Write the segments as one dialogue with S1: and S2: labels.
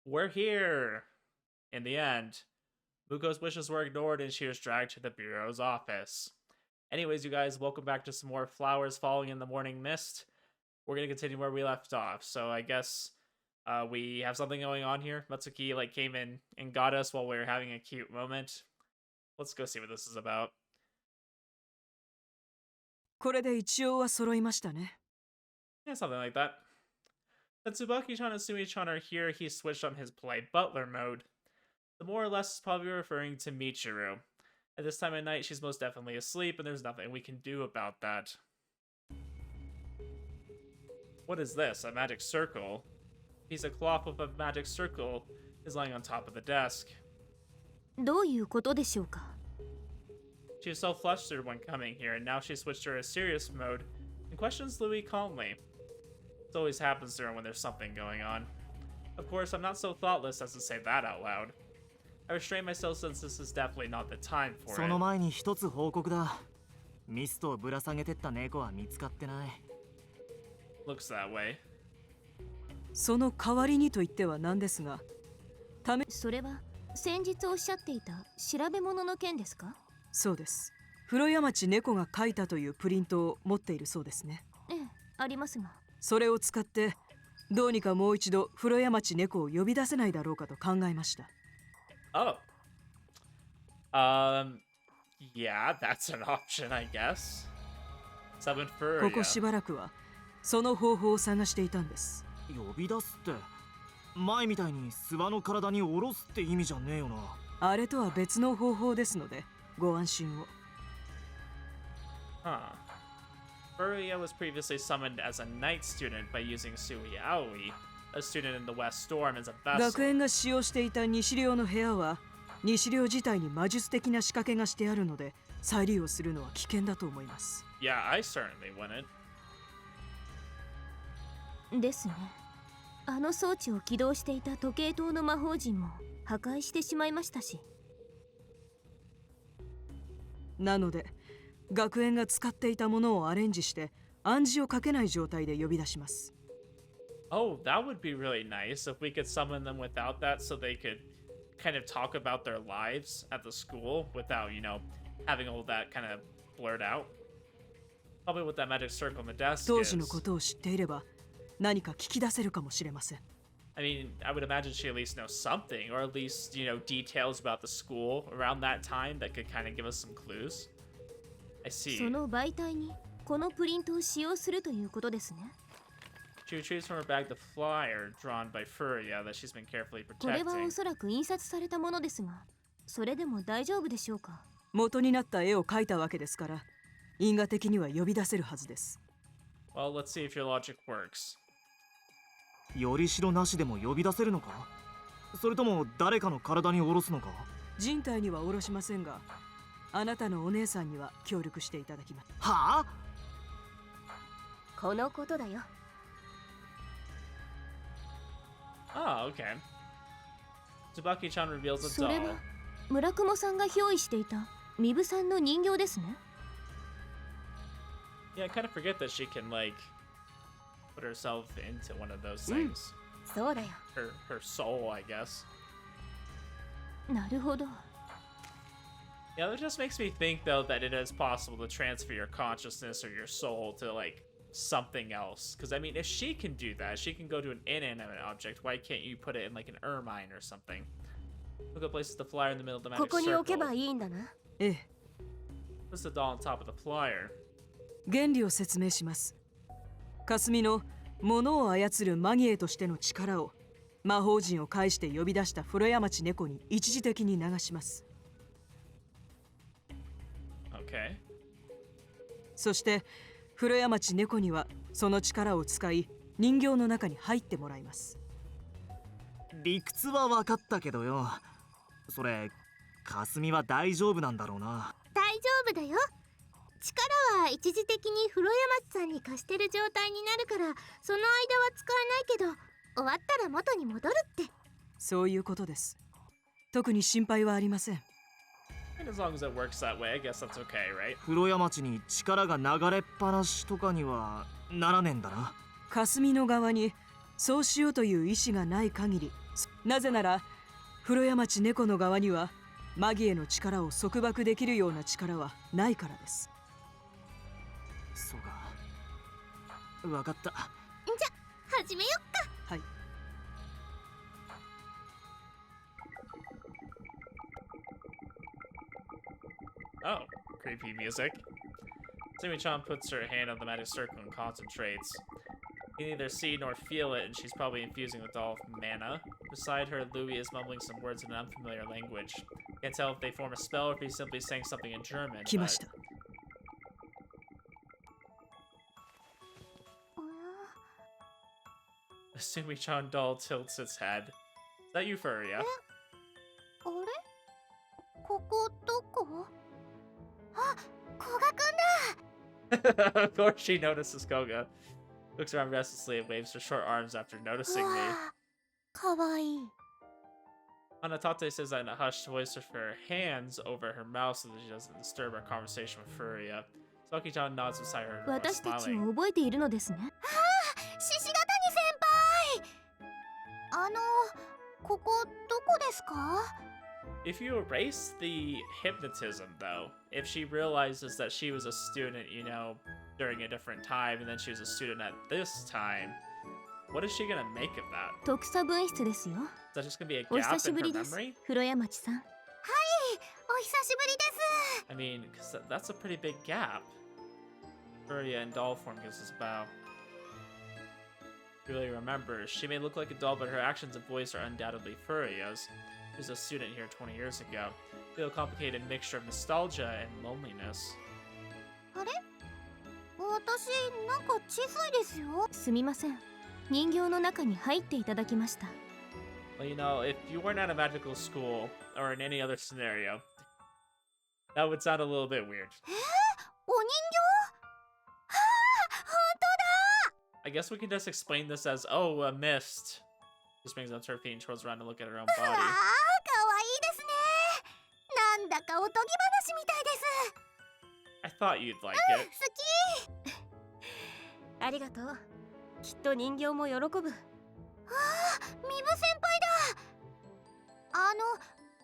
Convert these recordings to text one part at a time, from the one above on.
S1: We're here! In the end, Muko's wishes were ignored and she was dragged to the Bureau's office. Anyways, you guys, welcome back to some more Flowers Falling in the Morning Mist. We're gonna continue where we left off. So I guess we have something going on here. Matsuki came in and got us while we were having a cute moment. Let's go see what this is about.
S2: これで一応は揃いましたね。
S1: Yeah, something like that. That Tsubaki-chan and Sumi-chan are here, he switched on his polite butler mode. The more or less is probably referring to Michiru. At this time of night, she's most definitely asleep, and there's nothing we can do about that. What is this? A magic circle? A piece of cloth with a magic circle is lying on top of the desk.
S3: どういうことでしょうか?
S1: She was so flustered when coming here, and now she switched to a serious mode and questions Louis calmly. This always happens to her when there's something going on. Of course, I'm not so thoughtless as to say that out loud. I restrain myself since this is definitely not the time for it.
S4: その前に一つ報告だ。ミストをぶら下げてった猫は見つかってない。
S1: Looks that way.
S2: その代わりにと言ってはなんですが、
S3: それは先日おっしゃっていた調べ物の件ですか?
S2: そうです。風呂屋町猫が書いたというプリントを持っているそうですね。
S3: ええ、ありますが。
S2: それを使ってどうにかもう一度風呂屋町猫を呼び出せないだろうかと考えました。
S1: Oh. Yeah, that's an option, I guess. Summon Furia.
S2: ここしばらくはその方法を探していたんです。
S4: 呼び出すって前みたいに諏訪の体に下ろすって意味じゃねえよな。
S2: あれとは別の方法ですのでご安心を。
S1: Huh. Furia was previously summoned as a night student by using Sui Aoi, a student in the West Storm, as a
S2: 学
S1: vessel.
S2: 園が使用していた西寮の部屋は西寮自体に魔術的な仕掛けがしてあるので再利用するのは危険だと思います。
S1: Yeah, I certainly wouldn't.
S3: ですね。あの装置を起動していた時計塔の魔法陣も破壊してしまいましたし。
S2: なので学園が使っていたものをアレンジして暗示をかけない状態で呼び出します。
S1: Oh, that would be really nice if we could summon them without that so they could kind of talk about their lives at the school without, having all that kind of blurred out. Probably what that magic circle on the desk
S2: 当
S1: is.
S2: 時のことを知っていれば何か聞き出せるかもしれません。
S1: I mean, I would imagine she at least knows something, or at least, details about the school around that time that could kind of give us some clues. I see.
S3: その媒体にこのプリントを使用するということですね。
S1: She retrieves from her bag the flyer drawn by Furia that she's been carefully
S3: これは
S1: protecting.
S3: おそらく印刷されたものですが、それでも大丈夫でしょうか?
S2: 元になった絵を描いたわけですから因果的には呼び出せるはずです。
S1: Well, let's see if your logic works.
S4: よりしろなしでも呼び出せるのか？それとも誰かの体に下ろすのか？
S2: 人体には下ろしませんが、あなたのお姉さんには協力していただきます。
S4: はあ？
S3: このことだよ。
S1: Oh, okay. Tsubaki-chan reveals a
S3: それ
S1: doll.
S3: は村雲さんが憑依していたミブさんの人形ですね。
S1: Yeah, I kind of forget that she can, put herself into one of those things.
S3: そうだよ。
S1: Her soul, I guess.
S3: なるほど。
S1: Yeah, that just makes me think, though, that it is possible to transfer your consciousness or your soul to, something else. Because, I mean, if she can do that, she can go to an inanimate object. Why can't you put it in, an ermine or something? Look at places the flyer in the middle of the
S3: こ
S1: magic
S3: こに置け
S1: circle.
S3: ばいいんだな。
S2: ええ、
S1: What's the doll on top of the flyer?
S2: 原理を説明します。霞の物を操るマギエとしての力を魔法陣を介して呼び出した風呂屋町猫に一時的に流します。
S1: Okay.
S2: そして風呂屋町猫にはその力を使い人形の中に入ってもらいます。
S4: 理屈は分かったけどよ。それ、霞は大丈夫なんだろうな。
S5: 大丈夫だよ。力は一時的に風呂屋町さんに貸してる状態になるから、その間は使えないけど、終わったら元に戻るって。
S2: そういうことです。特に心配はありません。
S1: And as long as it works that way, I guess that's okay, right?
S4: 風呂屋町に力が流れっぱなしとかにはならねえんだな。
S2: 霞の側にそうしようという意志がない限り、なぜなら風呂屋町猫の側にはマギへの力を束縛できるような力はないからです。
S4: そうか、わかった。
S5: じゃ始めよっか。
S2: はい。
S1: Oh, creepy music. Sumi-chan puts her hand on the magic circle and concentrates. You can neither see nor feel it, and she's probably infusing the doll with mana. Beside her, Louis is mumbling some words in an unfamiliar language. Can't tell if they form a spell or if he's simply saying something in German.
S2: 来ました。
S1: The Sumi-chan doll tilts its head. Is that you, Furia?
S5: あれここどこ？あ、古賀くんだ。
S1: Of course she notices Koga. Looks around restlessly and waves her short arms after noticing me.
S5: かわいい。
S1: Anatate says that in a hushed voice with her hands over her mouth so that she doesn't disturb our conversation with Furia. Saki-chan nods beside her,
S3: 私たち
S1: smiling.
S3: を覚えているのですね。
S5: 獅子ヶ谷先輩。ここどこですか？
S1: If you erase the hypnotism, though, if she realizes that she was a student, you know, during a different time, and then she was a student at this time, what is she gonna make of that?
S3: 特差分室ですよ。
S1: Is that just gonna be a
S3: お久
S1: gap
S3: し
S1: in
S3: ぶ
S1: her
S3: りです。
S1: memory?
S3: 風呂屋町さん。
S5: お久しぶりです。
S1: I mean, because that's a pretty big gap. Furia in doll form gives us a bow. She really remembers. She may look like a doll, but her actions and voice are undoubtedly Furia's. She was a student here 20 years ago. Feel a complicated mixture of nostalgia and loneliness.
S5: あれ？私なんか小さいですよ。
S3: すみません。人形の中に入っていただきました。
S1: Well, you know, if you weren't at a magical school or in any other scenario, that would sound a little bit weird.
S5: お人形？はあ、本当だ。
S1: I guess we can just explain this as, oh, a mist. She brings up her feet and twirls around to look at her own
S5: ああ、かわ
S1: body.
S5: いいですね。なんだかおとぎ話みたいです。
S1: I thought you'd like
S5: 好
S1: it.
S5: き。
S3: ありがとう。きっと人形も喜ぶ。
S5: ああ、ミブ先輩だ。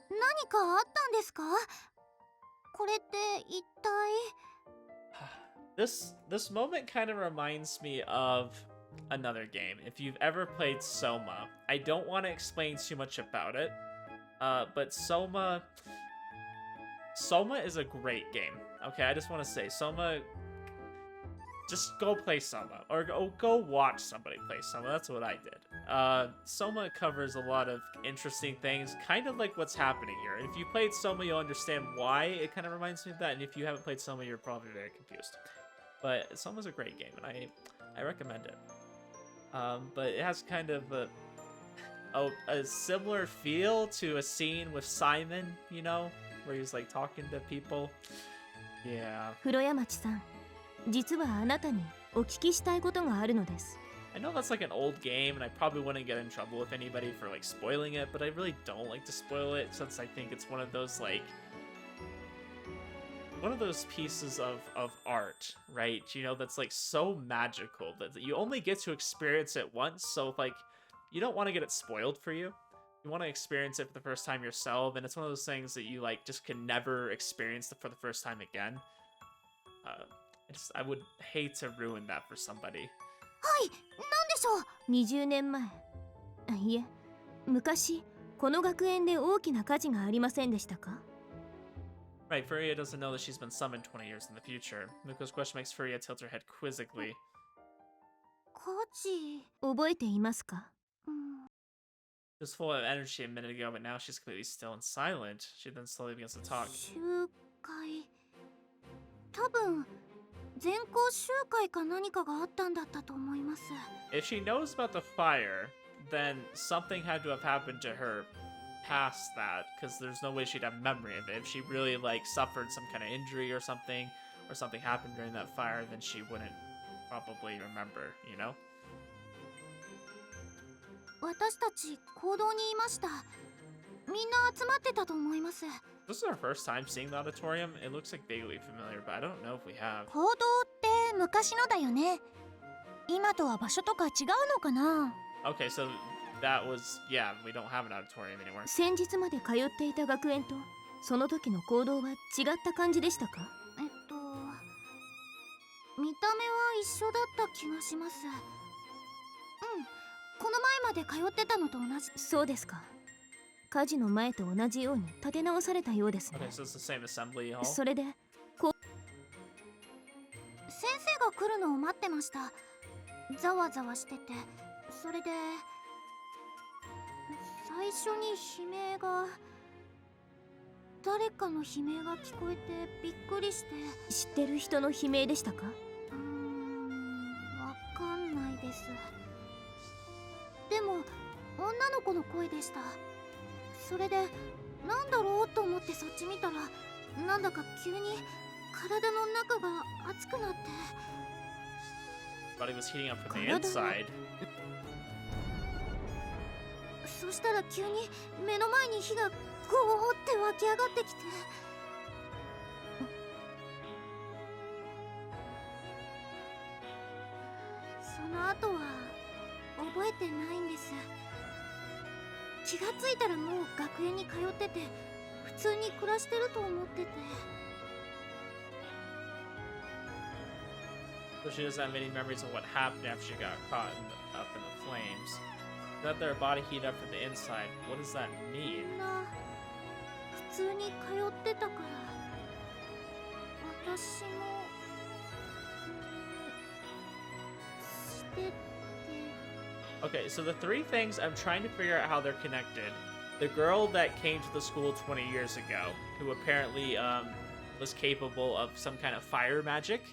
S5: 何かあったんですか？これって一体。
S1: This moment kind of reminds me of another game. If you've ever played Soma, I don't want to explain too much about it, but Soma is a great game. Okay, I just want to say Soma. Just go play Soma, or go watch somebody play Soma. That's what I did. Soma covers a lot of interesting things, kind of like what's happening here. If you played Soma, you'll understand why it kind of reminds me of that, and if you haven't played Soma, you're probably very confused. But Soma's a great game, and I recommend it. But it has kind of a similar feel to a scene with Simon, you know, where he's like talking to people. Yeah.
S3: 風呂屋町さん。実はあなたにお聞きしたいことがあるのです。
S1: I know that's like an old game, and I probably wouldn't get in trouble with anybody for like spoiling it, but I really don't like to spoil it since I think it's one of those pieces of art, right? You know, that's like so magical that you only get to experience it once, so like you don't want to get it spoiled for you. You want to experience it for the first time yourself, and it's one of those things that you like just can never experience for the first time again. I would hate to ruin that for somebody.
S5: はい、なんでしょう。
S3: 20年前。いえ、昔この学園で大きな火事がありませんでしたか？
S1: Right, Furia doesn't know that she's been summoned 20 years in the future. Muko's question makes Furia tilt her head quizzically.
S5: 火事。
S3: 覚えていますか？
S1: She was full of energy a minute ago, but now she's completely still and silent. She then slowly begins to talk.
S5: 集会。多分全校集会か何かがあったんだったと思います。
S1: If she knows about the fire, then something had to have happened to her past that, because there's no way she'd have memory of it. If she really like suffered some kind of injury or something happened during that fire, then she wouldn't probably remember, you know?
S5: 私たち行動にいました。みんな集まってたと思います。
S1: This is our first time seeing the auditorium. It looks like vaguely familiar, but I don't know if we have.
S5: 行動って昔のだよね。今とは場所とか違うのかな？
S1: Okay, so that was, yeah, we don't have an auditorium anymore.
S3: 先日まで通っていた学園とその時の行動は違った感じでしたか？
S5: 見た目は一緒だった気がします。この前まで通ってたのと同じ。
S3: そうですか。火事の前と同じように立て直されたようですね。
S1: Okay, so it's the same assembly hall.
S3: それで
S5: 先生が来るのを待ってました。ざわざわしてて、それで最初に悲鳴が、誰かの悲鳴が聞こえてびっくりして。
S3: 知ってる人の悲鳴でしたか？
S5: わかんないです。でも女の子の声でした。それでなんだろうと思ってそっち見たら、なんだか急に体の中が熱くなって。
S1: Body was heating up from the inside.
S5: そしたら急に目の前に火がゴーって湧き上がってきて。その後は覚えてないんです。気がついたらもう学園に通ってて、普通に暮らしてると思ってて。
S1: So she doesn't have any memories of what happened after she got caught up in the flames. That their body heat up from the inside. What does that
S5: み
S1: mean?
S5: んな普通に通ってたから、私もしてて。
S1: Okay, so the three things I'm trying to figure out how they're connected. The girl that came to the school 20 years ago, who apparently was capable of some kind of fire magic.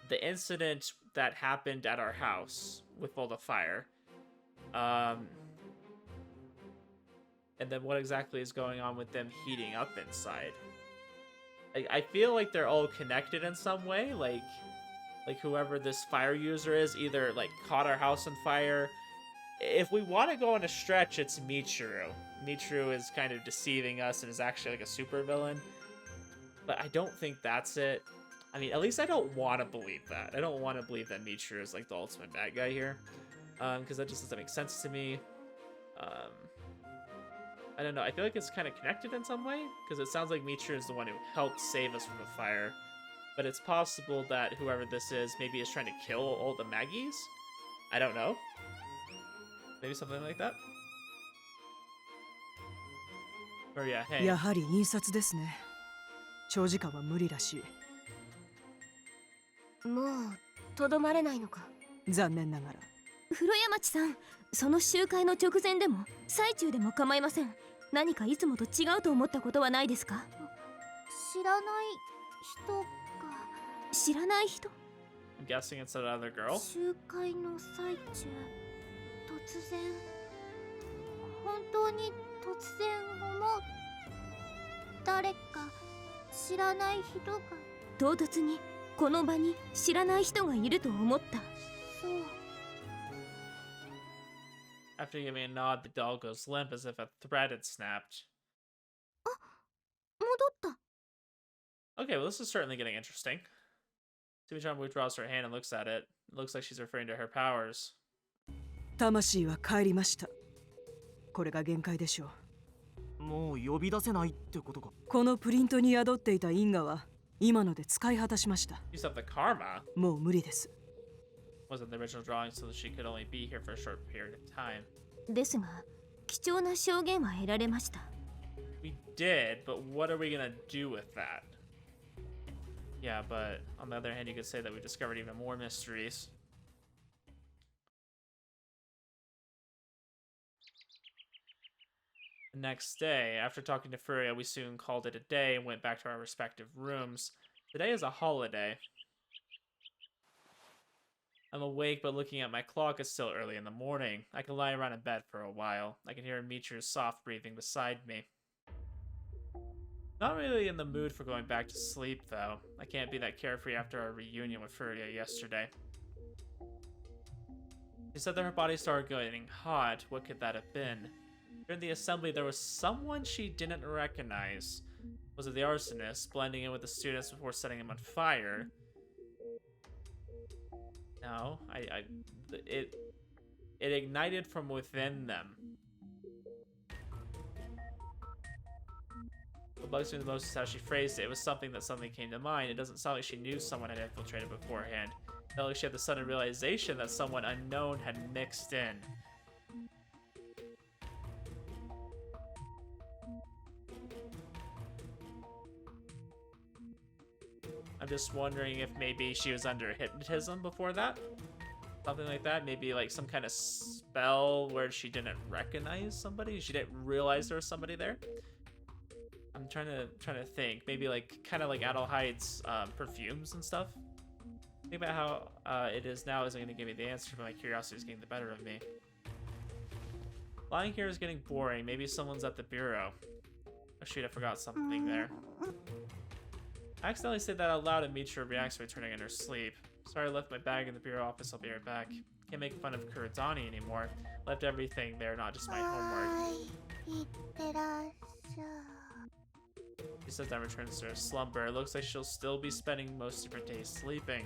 S1: The incident that happened at our house with all the fire. And then what exactly is going on with them heating up inside? I feel like they're all connected in some way, like whoever this fire user is either like caught our house on fire. If we want to go on a stretch, it's Michiru. Michiru is kind of deceiving us and is actually like a super villain. But I don't think that's it. I mean, at least I don't want to believe that. I don't want to believe that Michiru is like the ultimate bad guy here. Because that just doesn't make sense to me. I don't know. I feel like it's kind of connected in some way. Because it sounds like Michiru is the one who helped save us from the fire. But it's possible that whoever this is maybe is trying to kill all the Maggies? I don't know. Maybe something like that? Or yeah, hey.
S2: やはり印刷ですね。長時間は無理らしい。
S3: もうとどまれないのか。
S2: 残念ながら。
S3: 風呂山町さん、その集会の直前でも最中でも構いません。何かいつもと違うと思ったことはないですか？
S5: 知らない人が。
S3: 知らない人？
S1: I'm guessing it's another girl.
S5: 集会の最中、突然、本当に突然思う。誰か知らない人が。
S3: 唐突にこの場に知らない人がいると思った。
S5: そう。
S1: After giving a nod, the doll goes limp as if a thread had snapped.
S5: 戻った。
S1: Okay, well, this is certainly getting interesting. Sumi-chan withdraws her hand and looks at it. It looks like she's referring to her powers.
S2: 魂は帰りました。これが限界でしょう。
S4: もう呼び出せないってことか。
S2: このプリントに宿っていた因果は今ので使い果たしました。
S1: You still have the karma.
S2: もう無理です。
S1: Wasn't the original drawing so that she could only be here for a short period of time.
S3: ですが、貴重な証言は得られました。
S1: We did, but what are we gonna do with that? Yeah, but on the other hand, you could say that we discovered even more mysteries. The next day, after talking to Furia, we soon called it a day and went back to our respective rooms. Today is a holiday. I'm awake, but looking at my clock, it's still early in the morning. I can lie around in bed for a while. I can hear Michiru's soft breathing beside me. Not really in the mood for going back to sleep, though. I can't be that carefree after our reunion with Furia yesterday. She said that her body started getting hot. What could that have been? During the assembly, there was someone she didn't recognize. Was it the arsonist, blending in with the students before setting him on it ignited from within them. What bugs me the most is how she phrased it. It was something that suddenly came to mind. It doesn't sound like she knew someone had infiltrated beforehand. It felt like she had the sudden realization that someone unknown had mixed in. I'm just wondering if maybe she was under hypnotism before that. Something like that. Maybe like some kind of spell where she didn't recognize somebody. She didn't realize there was somebody there. I'm trying to think. Maybe like kind of like Adelheide's perfumes and stuff. Think about how it is now isn't going to give me the answer, but my curiosity is getting the better of me. Lying here is getting boring. Maybe someone's at the bureau. Oh shoot, I forgot something there. I accidentally said that out loud and Mitra reacts by turning in her sleep. Sorry, I left my bag in the bureau office. I'll be right back. Can't make fun of Kurodani anymore. Left everything there, not just my homework. She says that returns to her slumber. It looks like she'll still be spending most of her days sleeping.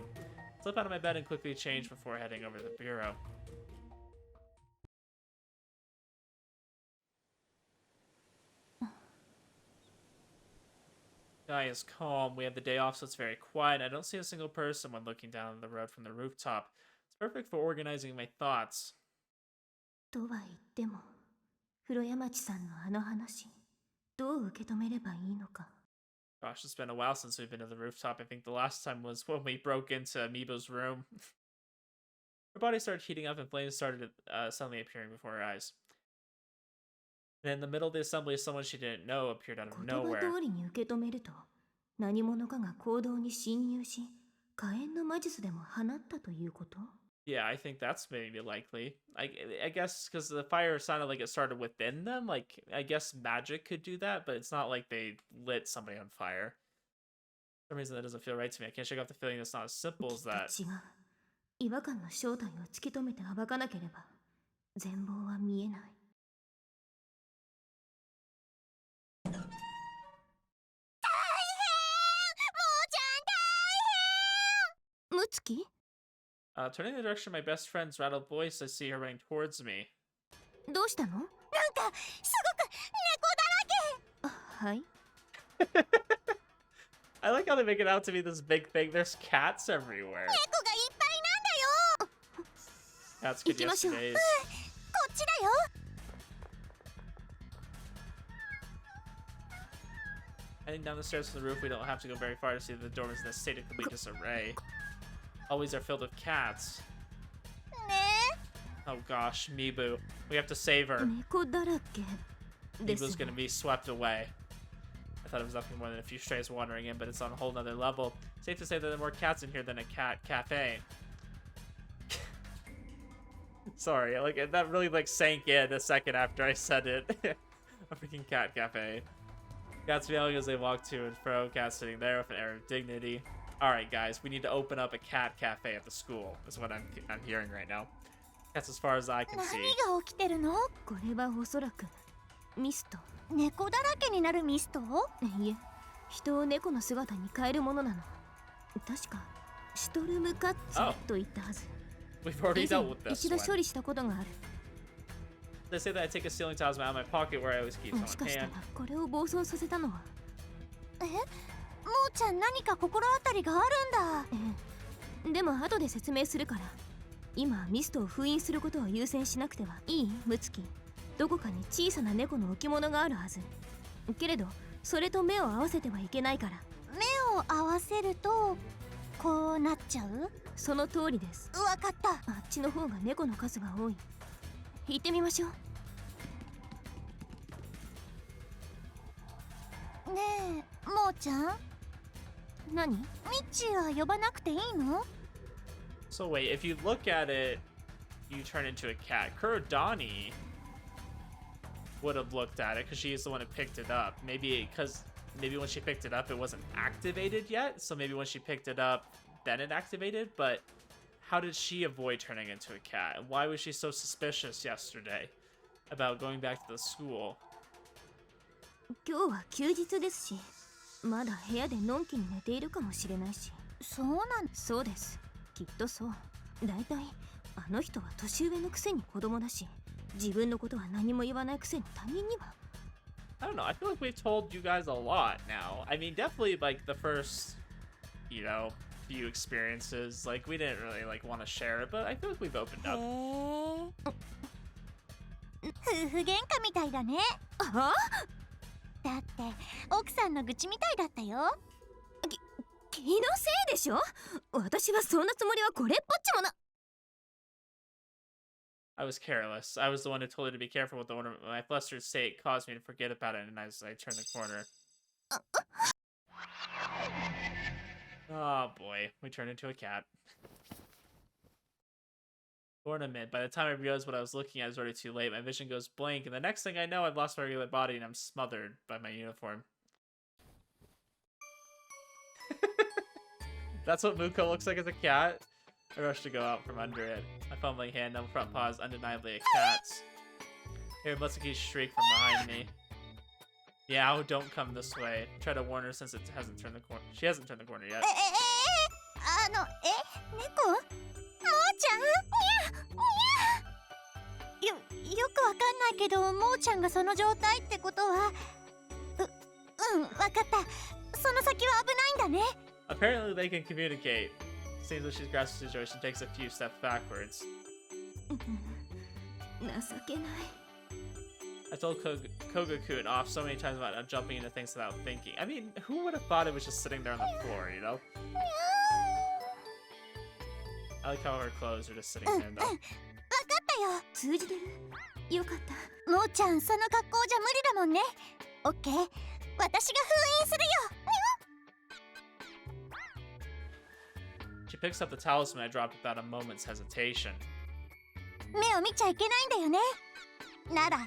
S1: Slip out of my bed and quickly change before heading over to the bureau. Sky is calm. We have the day off, so it's very quiet. I don't see a single person when looking down the road from the rooftop. It's perfect for organizing my thoughts.
S3: とは言っても、風呂山地さんのあの話、どう受け止めればいいのか。
S1: Gosh, it's been a while since we've been to the rooftop. I think the last time was when we broke into Amiibo's room. Her body started heating up and flames started suddenly appearing before her eyes. And in the middle of the assembly, someone she didn't know appeared out of
S3: 言葉
S1: nowhere.
S3: 通りに受け止めると、何者かが行動に侵入し、火炎の魔術でも放ったということ？
S1: Yeah, I think that's maybe likely. I guess because the fire sounded like it started within them. Like, I guess magic could do that, but it's not like they lit somebody on fire. For some reason, that doesn't feel right to me. I can't shake off the feeling it's not as simple as that.
S3: 違う。違和感の正体を突き止めて暴かなければ、全貌は見えない。ムツキ？
S1: Turning in the direction of my best friend's rattled voice, I see her running towards me.
S3: どうしたの？なんかすごく猫だらけ。はい。
S1: I like how they make it out to be this big thing. There's cats everywhere.
S5: 猫がいっぱいなんだよ。
S1: Cats could yesterday's.
S5: こっちだよ。
S1: Heading down the stairs from the roof, we don't have to go very far to see that the dorm is in a state of complete disarray. Always are filled with cats.
S5: ね
S1: Oh gosh, Mibu. We have to save her.
S3: 猫だらけですね。
S1: Mibu's gonna be swept away. I thought it was nothing more than a few strays wandering in, but it's on a whole nother level. Safe to say that there are more cats in here than a cat cafe. Sorry, like that really like sank in a second after I said it. A freaking cat cafe. Cats meowing as they walk to and fro, cats sitting there with an air of dignity. Alright guys, we need to open up a cat cafe at the school. That's what I'm hearing right now. That's as far as I can
S5: 何
S1: see.
S5: が起きてるの？
S3: これはおそらくミスト。
S5: 猫だらけになるミスト？
S3: いえ、人を猫の姿に変えるものなの。確かシュトルムカッツと言ったはず。
S1: We've already
S3: 以前
S1: dealt with this
S3: 一度
S1: one.
S3: 処理したことがある。
S1: They say that I take a ceiling talisman out of my pocket where I always keep
S3: もし
S1: it
S3: か
S1: on
S3: したら
S1: hand.
S3: これを暴走させたのは。
S5: もうちゃん何か心当たりがあるんだ。
S3: ええ。でも後で説明するから。今ミストを封印することを優先しなくてはいい？ムツキ。どこかに小さな猫の置物があるはず。けれどそれと目を合わせてはいけないから。
S5: 目を合わせるとこうなっちゃう？
S3: その通りです。
S5: わかった。
S3: あっちの方が猫の数が多い。行ってみましょう。
S5: ねえ、もうちゃん、
S3: 何？
S5: ミッチーは呼ばなくていいの？
S1: So wait, if you look at it, you turn into a cat. Kurodani would have looked at it because she's the one who picked it up. Maybe when she picked it up, it wasn't activated yet. So maybe when she picked it up, then it activated. But how did she avoid turning into a cat? And why was she so suspicious yesterday about going back to the school?
S3: 今日は休日ですし、まだ部屋でのんきに寝ているかもしれないし。
S5: そうなん
S3: そうです。きっとそう。だいたいあの人は年上のくせに子供だし、自分のことは何も言わないくせに他人には。
S1: I don't know. I feel like we've told you guys a lot now. I mean, definitely like the first, you know, few experiences. Like we didn't really like want to share it, but I feel like we've opened up.
S5: 夫婦喧嘩みたいだね。
S3: あ、
S5: だって奥さんの愚痴みたいだったよ。
S3: 気のせいでしょ。私はそんなつもりはこれっぽっちもな。
S1: I was careless. I was the one who told her to be careful with the ornament. My flustered state caused me to forget about it, and as I turned the corner. Oh boy, we turned into a cat. Ornament. By the time I realized what I was looking at, it was already too late. My vision goes blank, and the next thing I know, I've lost my regular body, and I'm smothered by my uniform. That's what Muko looks like as a cat. I rushed to go out from under it. My fumbling hand on the front paw is undeniably a cat's. I hear Mutsuki's shriek from behind me. Yeah, oh, don't come this way. Try to warn her since it hasn't turned the corner. She hasn't turned the corner yet.
S5: 猫？もーちゃん？にゃよくわかんないけど、もーちゃんがその状態ってことは、わかった。その先は危ないんだね。
S1: Apparently they can communicate. Seems like she's grasped the situation, takes a few steps backwards.
S3: 情けない。
S1: I told Koga-kun off so many times about not jumping into things without thinking. I mean, who would have thought it was just sitting there on the floor, you know? I like how her clothes are just sitting there, though.
S5: わかったよ。
S3: 通じてる？よかった。
S5: もーちゃん、その格好じゃ無理だもんね。オッケー。私が封印するよ。
S1: She picks up the talisman I dropped without a moment's hesitation.
S5: 目を見ちゃいけないんだよね。なら、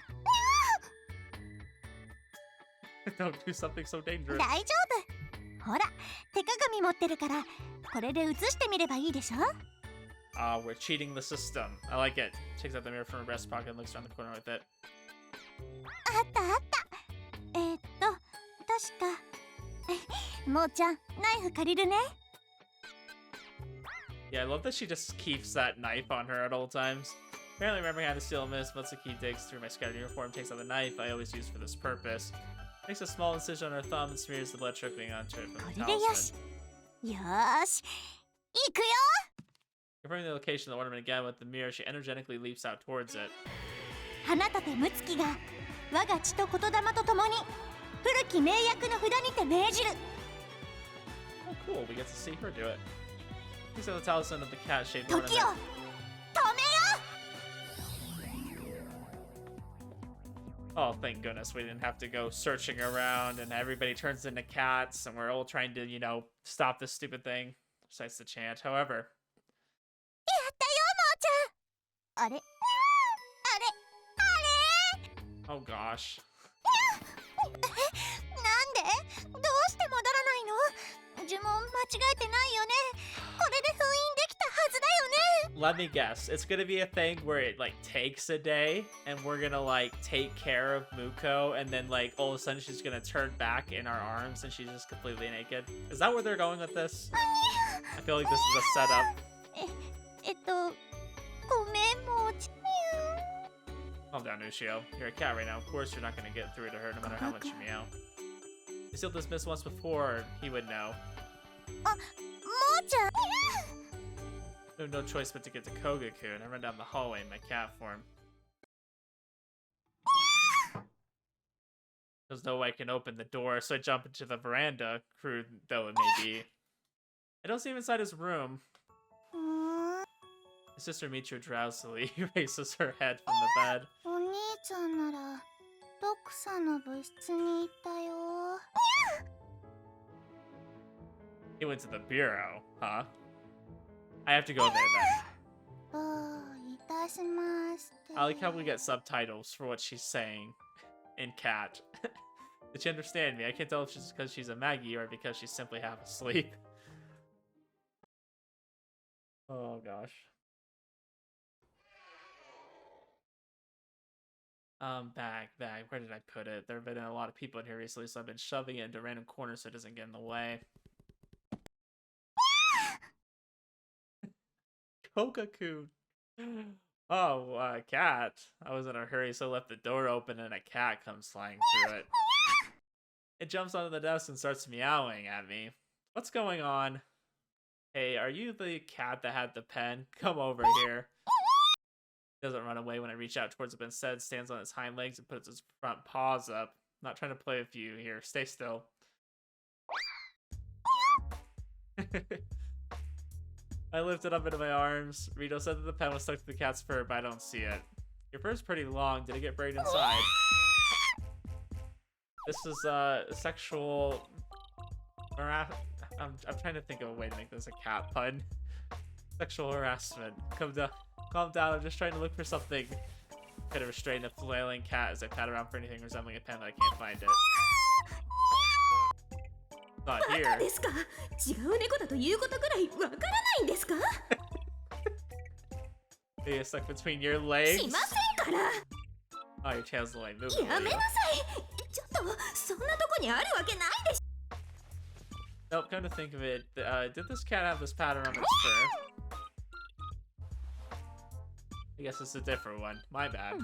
S1: Don't do something so dangerous.
S5: 大丈夫。ほら、手鏡持ってるから、これで映してみればいいでしょ。
S1: Ah, we're cheating the system. I like it. Takes out the mirror from her breast pocket and looks around the corner with it.
S5: あったあった。確か。もーちゃん、ナイフ借りるね。
S1: Yeah, I love that she just keeps that knife on her at all times. Apparently remembering how to steal a miss, Mutsuki digs through my scattered uniform, takes out the knife I always use for this purpose. Makes a small incision on her thumb and smears the blood trickling onto it from the
S5: これでよし。
S1: talisman.
S5: よーし。行くよ。
S1: Confirming the location of the ornament again with the mirror, she energetically leaps out towards it.
S5: 花立ムツキが我が血と言霊とともに古き名約の札にて命じる。
S1: Oh, cool. We get to see her do it. Takes out the talisman of the cat-shaped
S5: 時を
S1: ornament.
S5: 止めろ。
S1: Oh, thank goodness we didn't have to go searching around and everybody turns into cats and we're all trying to, you know, stop this stupid thing. Besides the chant. However.
S5: やったよ、もーちゃん。あれ
S1: Oh gosh.
S5: なんで？どうして戻らないの？呪文間違えてないよね。これで封印できたはずだよね。
S1: Let me guess. It's gonna be a thing where it like takes a day and we're gonna like take care of Muko and then like all of a sudden she's gonna turn back in our arms and she's just completely naked. Is that where they're going with this? I feel like this is a setup.
S5: ごめん、もーちゃん。
S1: Calm down, Ushio. You're a cat right now. Of course you're not gonna get through to her no matter how much you meow. You sealed this miss once before, he would know.
S5: もーちゃん。
S1: I have no choice but to get to Koga-kun. I run down the hallway in my cat form. There's no way I can open the door, so I jump into the veranda, crude though it may be. I don't see him inside his room. His sister meets her drowsily, raises her head from the bed.
S5: お兄ちゃんなら読者の部室にいたよ。
S1: He went to the bureau, huh? I have to go there then.
S5: どういたしまして。
S1: I like how we get subtitles for what she's saying in cat. Did she understand me? I can't tell if she's because she's a Maggie or because she's simply half asleep. Oh gosh. Bag. Where did I put it? There have been a lot of people in here recently, so I've been shoving it into random corners so it doesn't get in the way. Koga-kun. Oh, cat. I was in a hurry, so I left the door open and a cat comes flying through it. It jumps onto the desk and starts meowing at me. What's going on? Hey, are you the cat that had the pen? Come over here. It doesn't run away when I reach out towards it, but instead stands on its hind legs and puts its front paws up. I'm not trying to play with you here. Stay still. I lift it up into my arms. Rito said that the pen was stuck to the cat's fur, but I don't see it. Your fur's pretty long. Did it get buried inside? This is sexual I'm trying to think of a way to make this a cat pun. Sexual harassment. Calm down. I'm just trying to look for something. Could have restrained a flailing cat as I pat around for anything resembling a pen, but I can't find it. It's not here. Are you stuck between your legs? Oh, your tail's the way. Move it. Nope, come to think of it, did this cat have this pattern on its fur? I guess it's a different one. My bad.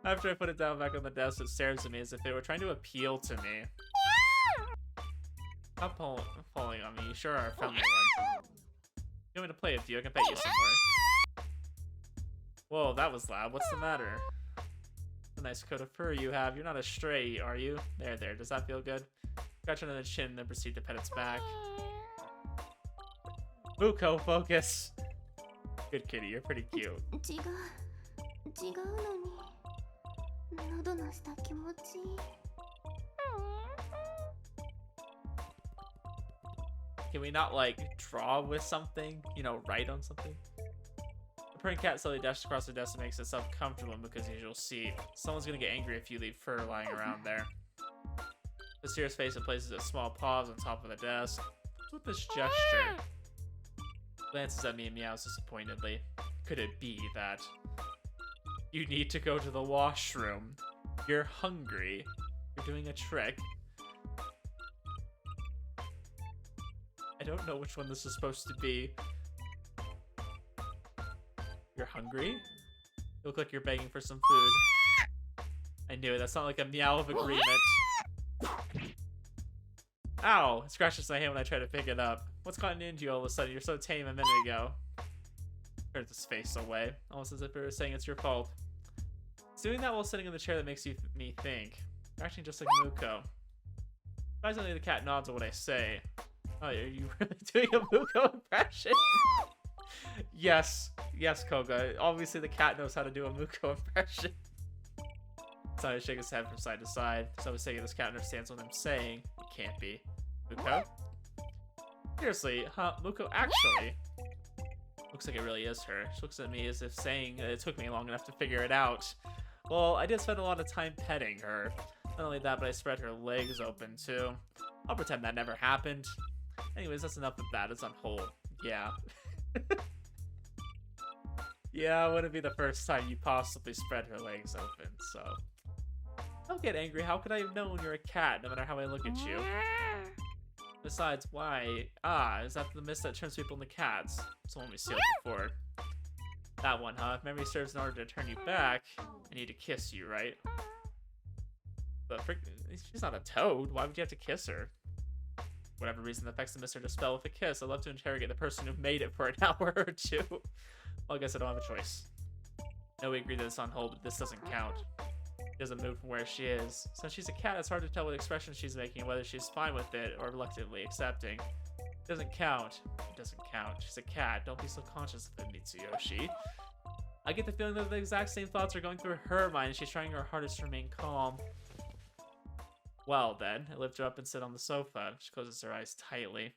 S1: After I put it down back on the desk, it stares at me as if it were trying to appeal to me. Stop falling on me. You sure are a friendly one. You want me to play with you? I can pet you somewhere. Whoa, that was loud. What's the matter? A nice coat of fur you have. You're not a stray, are you? There. Does that feel good? Scratch under the chin, then proceed to pet its back. Muko, focus. Good kitty, you're pretty cute. Can we not, like, draw with something? You know, write on something? The purring cat slowly dashes across the desk and makes itself comfortable because as you'll see, someone's gonna get angry if you leave fur lying around there. The serious face and places its small paws on top of the desk. What's with this gesture? Glances at me and meows disappointedly. Could it be that you need to go to the washroom? You're hungry. You're doing a trick. I don't know which one this is supposed to be. You're hungry? You look like you're begging for some food. I knew it. That's not like a meow of agreement. Ow! It scratches my hand when I try to pick it up. What's gotten into you all of a sudden? You're so tame a minute ago. Turns his face away, almost as if it were saying it's your fault. It's doing that while sitting in the chair that makes me think. You're acting just like Muko. Surprisingly, the cat nods at what I say. Oh, are you really doing a Muko impression? Yes, Koga. Obviously, the cat knows how to do a Muko impression. So I shake his head from side to side. So I was saying this cat understands what I'm saying. It can't be. Muko? Seriously, huh? Muko actually. Looks like it really is her. She looks at me as if saying it took me long enough to figure it out. Well, I did spend a lot of time petting her. Not only that, but I spread her legs open too. I'll pretend that never happened. Anyways, that's enough of that. It's on hold. Yeah. Yeah, it wouldn't be the first time you possibly spread her legs open, so. Don't get angry. How could I have known you're a cat, no matter how I look at you? Besides, why? Ah, is that the mist that turns people into cats? It's the one we sealed before. That one, huh? If memory serves, in order to turn you back, I need to kiss you, right? But she's not a toad. Why would you have to kiss her? Whatever reason affects the mist or dispel with a kiss, I'd love to interrogate the person who made it for an hour or two. Well, I guess I don't have a choice. No, we agreed that it's on hold, but this doesn't count. She doesn't move from where she is. Since she's a cat, it's hard to tell what expression she's making and whether she's fine with it or reluctantly accepting. It doesn't count. It doesn't count. She's a cat. Don't be so conscious of it, Mitsuyoshi. I get the feeling that the exact same thoughts are going through her mind and she's trying her hardest to remain calm. Well then, I lift her up and sit on the sofa. She closes her eyes tightly.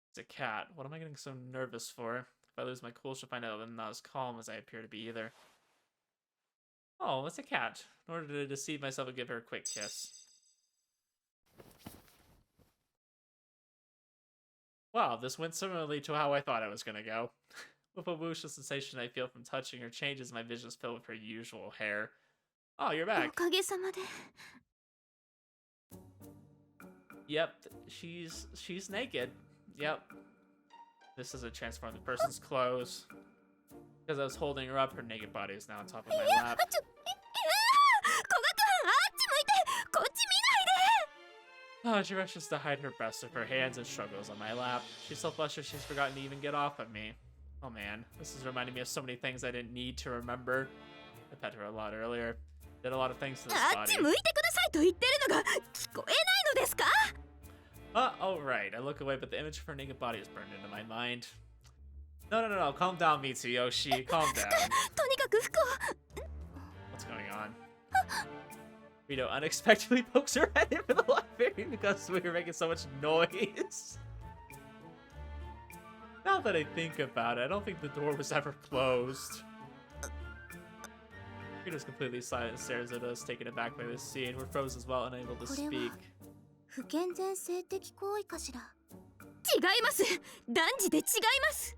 S1: It's a cat. What am I getting so nervous for? If I lose my cool, she'll find out that I'm not as calm as I appear to be either. Oh, it's a cat. In order to deceive myself, I'll give her a quick kiss. Wow, this went similarly to how I thought it was gonna go. With a whoosh, the sensation I feel from touching her changes, my vision is filled with her usual hair. Oh, you're back. Yep, she's naked. Yep. This doesn't transform the person's clothes. Because I was holding her up, her naked body is now on top of my lap.
S3: 古賀くん、あっち向いて、こっち見ないで。
S1: Oh, she rushes to hide her breast with her hands and struggles on my lap. She's so flustered she's forgotten to even get off of me. Oh man, this is reminding me of so many things I didn't need to remember. I pet her a lot earlier. Did a lot of things to this
S3: あっ
S1: body.
S3: ち向いてくださいと言ってるのが聞こえないのですか？
S1: Oh, right. I look away, but the image of her naked body is burned into my mind. No. Calm down, Mitsuyoshi. Calm down.
S3: とにかく服を。
S1: What's going on? Rito unexpectedly pokes her head into the library because we were making so much noise. Now that I think about it, I don't think the door was ever closed. Rito's completely silent and stares at us, taken aback by this scene. We're frozen as well, unable to speak.
S5: 不健全性的行為かしら。
S3: 違います。断じて違います。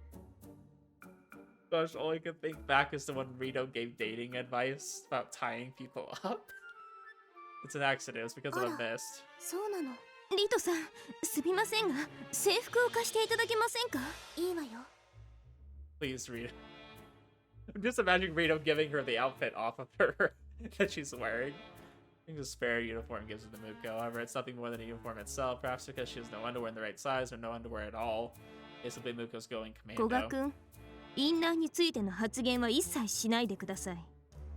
S1: Gosh, all I can think back is to when Rito gave dating advice about tying people up. It's an accident. It was because of a mist.
S5: そうなの。
S3: リトさん、すみませんが、制服を貸していただけませんか？
S5: いいわよ。
S1: Please, Rito. I'm just imagining Rito giving her the outfit off of her that she's wearing. I think the spare uniform gives it to Muko. However, it's nothing more than a uniform itself, perhaps because she has no underwear in the right size or no underwear at all. Basically, Muko's going
S3: 古賀
S1: commando.
S3: くん、インナーについての発言は一切しないでください。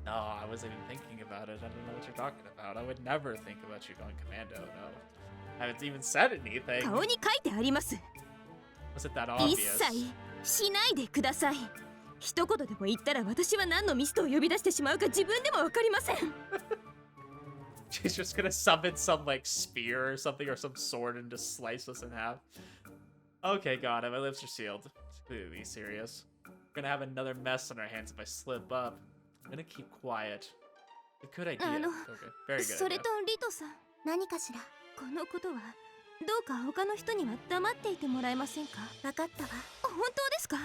S1: No, I wasn't even thinking about it. I don't know what you're talking about. I would never think about you going commando, no. I haven't even said anything.
S3: 顔に書いてあります。
S1: Was it that
S3: 一
S1: obvious?
S3: 切しないでください。一言でも言ったら私は何のミストを呼び出してしまうか自分でもわかりません。
S1: She's just gonna summon some, like, spear or something or some sword and just slice us in half. Okay, got it. My lips are sealed. It's clearly serious. We're gonna have another mess on our hands if I slip up. I'm gonna keep quiet. A good idea. Okay, very good
S3: それ
S1: idea.
S3: とリトさん、
S5: 何かしら。
S3: このことはどうか他の人には黙っていてもらえませんか？
S5: わかったわ。
S3: 本当ですか？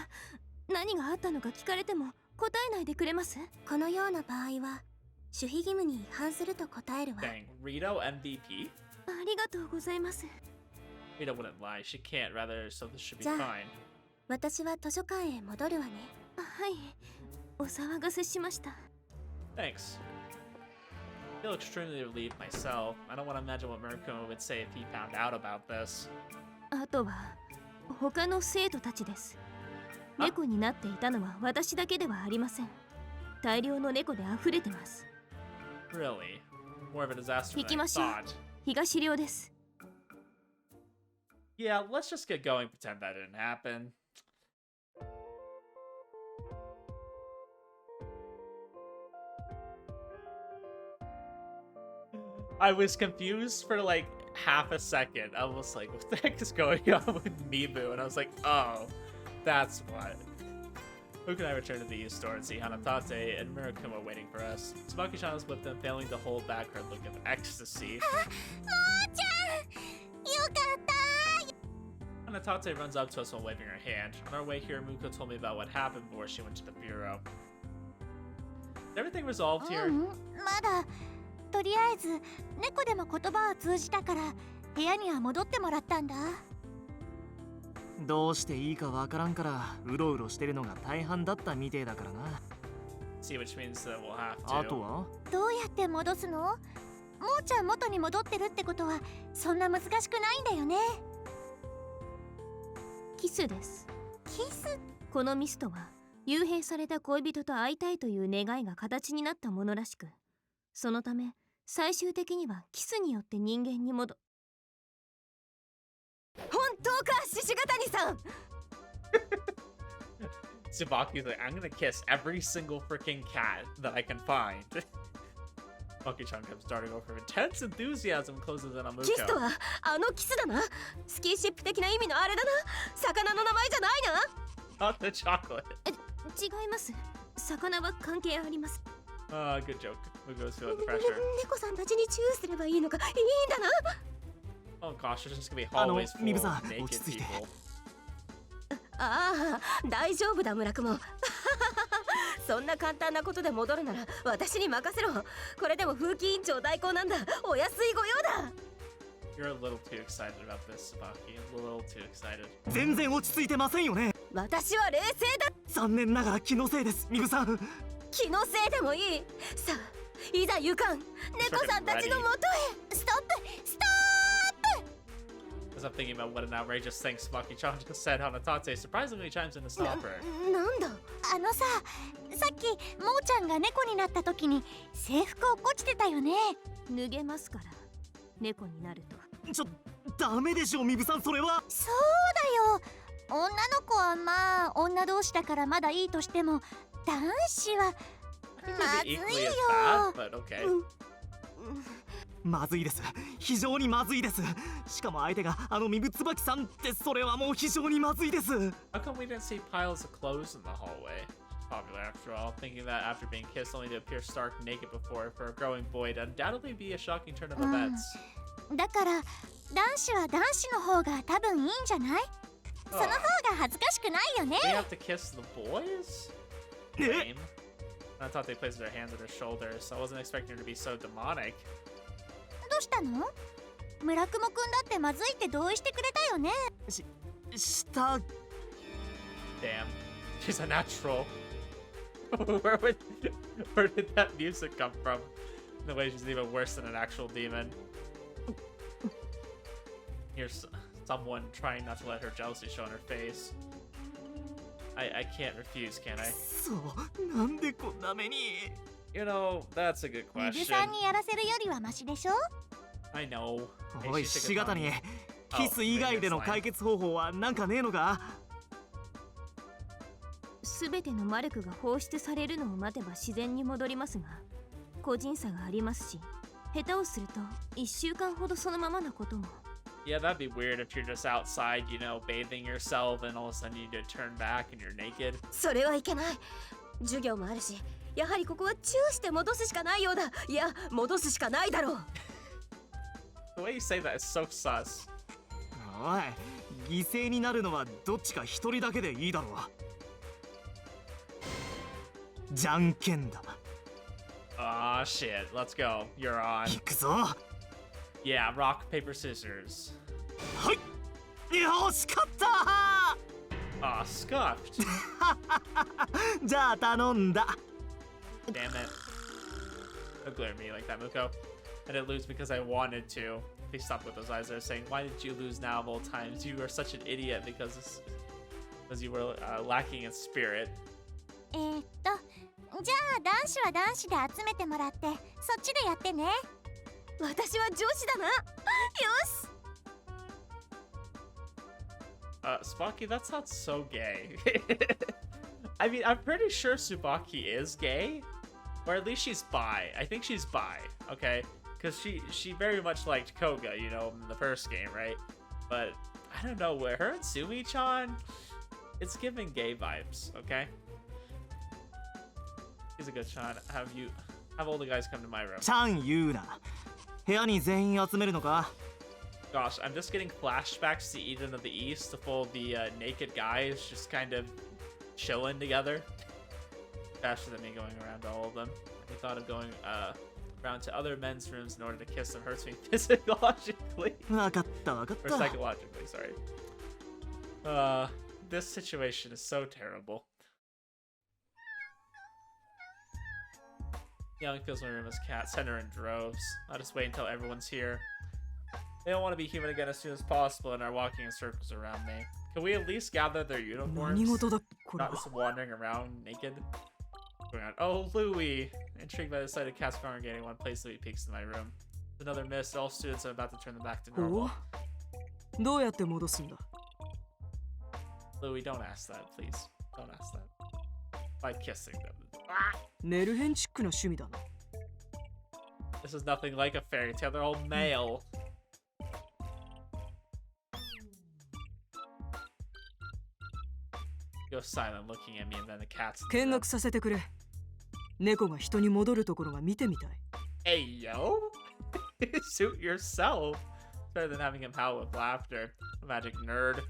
S3: 何があったのか聞かれても答えないでくれます？
S5: このような場合は守秘義務に違反すると答えるわ。
S1: Dang, Rito MVP?
S3: ありがとうございます。
S1: Rito wouldn't lie. She can't, rather, so this should be
S5: じゃあ
S1: fine.
S5: 私は図書館へ戻るわね。
S3: はい、お騒がせしました。
S1: Thanks. I feel extremely relieved myself. I don't want to imagine what Murakumo would say if he found out about this.
S3: あとは他の生徒たちです。猫になっていたのは私だけではありません。大量の猫で溢れてます。
S1: Really? More of a disaster
S3: 行き
S1: than I
S3: ましょう。
S1: thought.
S3: 東寮です。
S1: Yeah, let's just get going, pretend that didn't happen. I was confused for like half a second. I was like, what the heck is going on with Mibu? And I was like, oh, that's what. Luke and I return to the U store and see Hanatate and Murakumo waiting for us. Tsubaki-chan is with them, failing to hold back her look of ecstasy.
S5: もーちゃん、よかったー。
S1: Hanatate runs up to us while waving her hand. On our way here, Muko told me about what happened before she went to the bureau. Is everything resolved here?
S5: まだ。とりあえず猫でも言葉を通じたから部屋には戻ってもらったんだ。
S4: どうしていいかわからんからうろうろしてるのが大半だったみてえだからな。
S1: See, which means that we'll have
S4: あ
S1: to.
S4: とは
S5: どうやって戻すの？もーちゃん元に戻ってるってことはそんな難しくないんだよね。
S3: キスです。
S5: キス？
S3: このミストは幽閉された恋人と会いたいという願いが形になったものらしく、そのため最終的にはキスによって人間に戻。本当か、獅子ヶ谷さん。
S1: Tsubaki's like, I'm gonna kiss every single freaking cat that I can find. Maki-chan comes darting over intense enthusiasm, closes in on
S3: キスと
S1: Muko.
S3: はあのキスだな。スキンシップ的な意味のあれだな。魚の名前じゃないな。
S1: Not the chocolate.
S3: 違います。魚は関係あります。
S1: Good joke. Muko's feeling the pressure.
S3: 猫さんたちにチューすればいいのか。いいんだな。
S1: Oh gosh, there's just gonna be hallways full of
S4: Mibu-san,
S1: naked
S4: 落ち着いて。
S1: people.
S3: ああ、大丈夫だ村雲。そんな簡単なことで戻るなら私に任せろ。これでも風紀委員長代行なんだ。お安いご用だ。
S1: You're a little too excited about this, Tsubaki. A little too excited.
S4: 全然落ち着いてませんよね。
S3: 私は冷静だ。
S4: 残念ながら気のせいです、ミブさん。
S3: 気のせいでもいい。さあ、いざ行かん。猫さんたちのもとへ。ストップスト
S1: As I'm thinking about what an outrageous thing Smoky-chan just said, Hanatate surprisingly chimes in to stop her.
S3: なんだ。
S5: さっきもーちゃんが猫になった時に制服落っこちてたよね。
S3: 脱げますから、猫になると。
S4: ダメでしょ、ミブさん、それは。
S5: そうだよ、女の子はまあ女同士だからまだいいとしても、男子は
S1: I think
S5: ま
S1: it'd
S5: ず
S1: be
S5: い
S1: equally
S5: よ。
S1: as bad, but okay.
S4: まずいです、非常にまずいです。しかも相手がミブツバキさんって、それはもう非常にまずいです。
S1: How come we didn't see piles of clothes in the hallway? Popular after all, thinking that after being kissed only to appear stark naked before, for a growing boy, it'd undoubtedly be a shocking turn of events.
S5: だから男子は男子の方が多分いいんじゃない？その方が恥ずかしくないよね。
S1: They have to kiss the boys? Lame. I thought they placed their hands on their shoulders, so I wasn't expecting her to be so demonic.
S5: どうしたの？村雲くんだってまずいって同意してくれたよね。
S4: した。
S1: Damn, she's a natural. Where did that music come from? In a way, she's even worse than an actual demon. Here's someone trying not to let her jealousy show on her face. I can't refuse, can I?
S4: そう、なんでこんな目に。
S1: You know, that's a good
S5: ミブ
S1: question.
S5: さんにやらせるよりはマシでしょ？
S1: I know.
S4: おい、しがたに、キス以外での解決方法はなんかねえのか？
S3: すべての魔力が放出されるのを待てば自然に戻りますが、個人差がありますし、下手をすると1週間ほどそのままなことも。
S1: Yeah, that'd be weird if you're just outside, you know, bathing yourself and all of a sudden you need to turn back and you're naked.
S3: それはいけない。授業もあるし、やはりここはチューして戻すしかないようだ。いや、戻すしかないだろう。
S1: The way you say that is so sus.
S4: おい、犠牲になるのはどっちか一人だけでいいだろう。じゃんけんだ。
S1: Aw, shit. Let's go. You're on.
S4: 行くぞ。
S1: Yeah, rock, paper, scissors.
S4: はい。よし、勝った。
S1: Aw, scuffed.
S4: じゃあ頼んだ。
S1: Damn it. Don't glare at me like that, Muko. I didn't lose because I wanted to. Please stop with those eyes there saying, why did you lose now of all times? You are such an idiot because you were lacking in spirit.
S5: じゃあ男子は男子で集めてもらってそっちでやってね。
S3: 私は女子だな。よし。
S1: Tsubaki, that sounds so gay. I mean, I'm pretty sure Tsubaki is gay, or at least she's bi. I think she's bi, okay? Because she very much liked Koga, you know, in the first game, right? But I don't know, where her and Sumi-chan, it's giving gay vibes, okay? He's a good Chan. Have all the guys come to my room.
S4: ちゃん言うな。部屋に全員集めるのか？
S1: Gosh, I'm just getting flashbacks to Eden of the East, of all the naked guys just kind of chilling together. Faster than me going around to all of them. I thought of going around to other men's rooms in order to kiss them hurts me physiologically.
S4: わかったわかっ
S1: Or
S4: た。
S1: psychologically, sorry. This situation is so terrible. Young fills my room as cats enter in droves. I'll just wait until everyone's here. They don't want to be human again as soon as possible and are walking in circles around me. Can we at least gather their
S2: 何
S1: uniforms?
S2: 事だこれ
S1: Not
S2: は。
S1: just wandering around naked. Going on. Oh, Louis! Intrigued by the sight of cats congregating in one place, Louis peeks into my room. It's another mist. All students are about to turn them back to
S2: お
S1: normal.
S2: どうやって戻すんだ？
S1: Louis, don't ask that, please. Don't ask that. By kissing them.
S2: メルヘンチックな趣味だな。
S1: This is nothing like a fairy tale. They're all male. Go silent, looking at me, and then the cats.
S2: 見学させてくれ。猫が人に戻るところが見てみたい。
S1: Hey, yo! Suit yourself! It's better than having him howl with laughter. A magic nerd.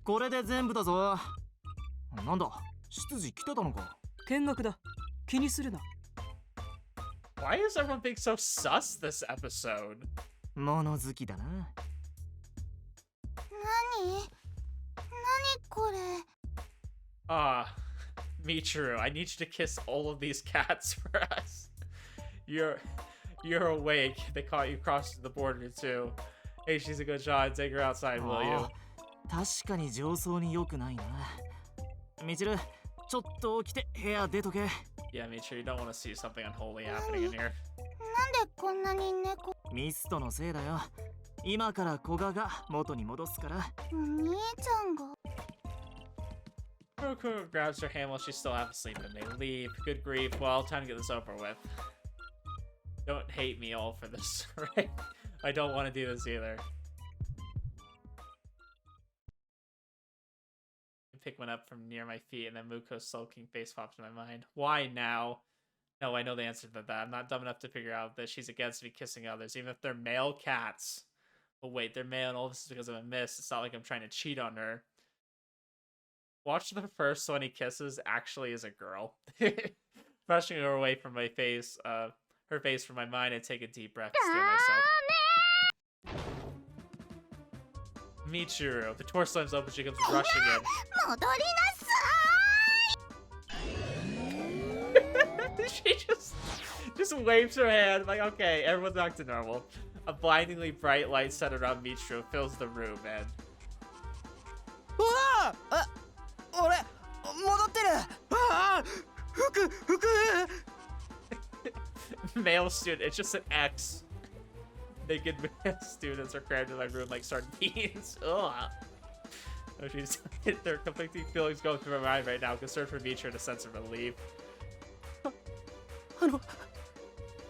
S4: これで全部だぞ。なんだ、執事来てたのか。
S2: 見学だ。気にするな。
S1: Why is everyone being so sus this episode?
S4: 物好きだな。
S5: 何これ？
S1: Ah, Michiru, I need you to kiss all of these cats for us. You're awake. They caught you crossing the border too. Hey, she's a good shot. Take her outside, will you?
S4: 確かに上層に良くないな。みちる、ちょっと起きて部屋出とけ。
S1: Yeah, Michiru, you don't want to see something unholy happening in here.
S5: なんでこんなに猫。
S4: ミストのせいだよ。今から古賀が元に戻すから。
S5: お兄ちゃんが。
S1: Roku grabs her hand while she's still half asleep and they leave. Good grief. Well, time to get this over with. Don't hate me all for this, right? I don't want to do this either. I pick one up from near my feet and then Muko's sulking face pops in my mind. Why now? No, I know the answer to that. I'm not dumb enough to figure out that she's against me kissing others, even if they're male cats. But wait, they're male and all this is because of a miss. It's not like I'm trying to cheat on her. Watch the first one he kisses actually is a girl. Brushing her away from my face, her face from my mind, and take a deep breath to steal myself. Michiru, the door slams open, she comes rushing in.
S5: 戻りなさ
S1: She just waves her hand like, okay, everyone's back to normal. A blindingly bright light centered on Michiru fills the room, and
S4: うわあ、俺戻ってる。ああ、服。
S1: male student, it's just an X. Naked male students are crammed in my room like sardines. Ugh. Oh, she's there are conflicting feelings going through my mind right now. Concerned for Michiru and a sense of relief.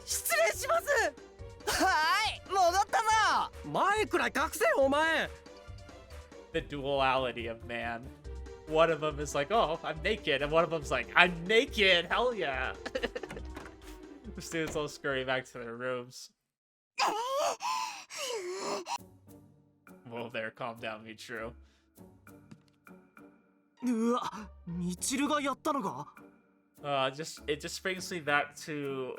S4: 失礼します。はい、戻ったぞ。前くらい隠せよお前。
S1: The duality of man. One of them is like, oh, I'm naked, and one of them's like, I'm naked. Hell yeah. The students all scurry back to their rooms. Whoa there, calm down, Michiru.
S4: うわ、みちるがやったのか。
S1: It just brings me back to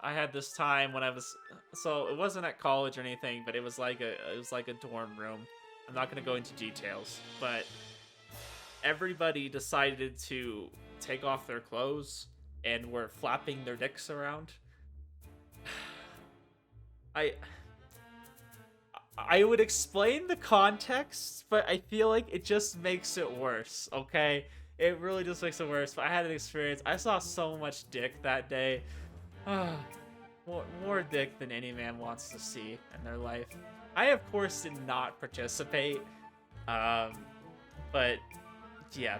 S1: I had this time when I was so it wasn't at college or anything, but it was like a dorm room. I'm not gonna go into details, but everybody decided to take off their clothes and were flapping their dicks around. I would explain the context, but I feel like it just makes it worse, okay? It really just makes it worse. But I had an experience. I saw so much dick that day. More dick than any man wants to see in their life. I, of course, did not participate. But yeah,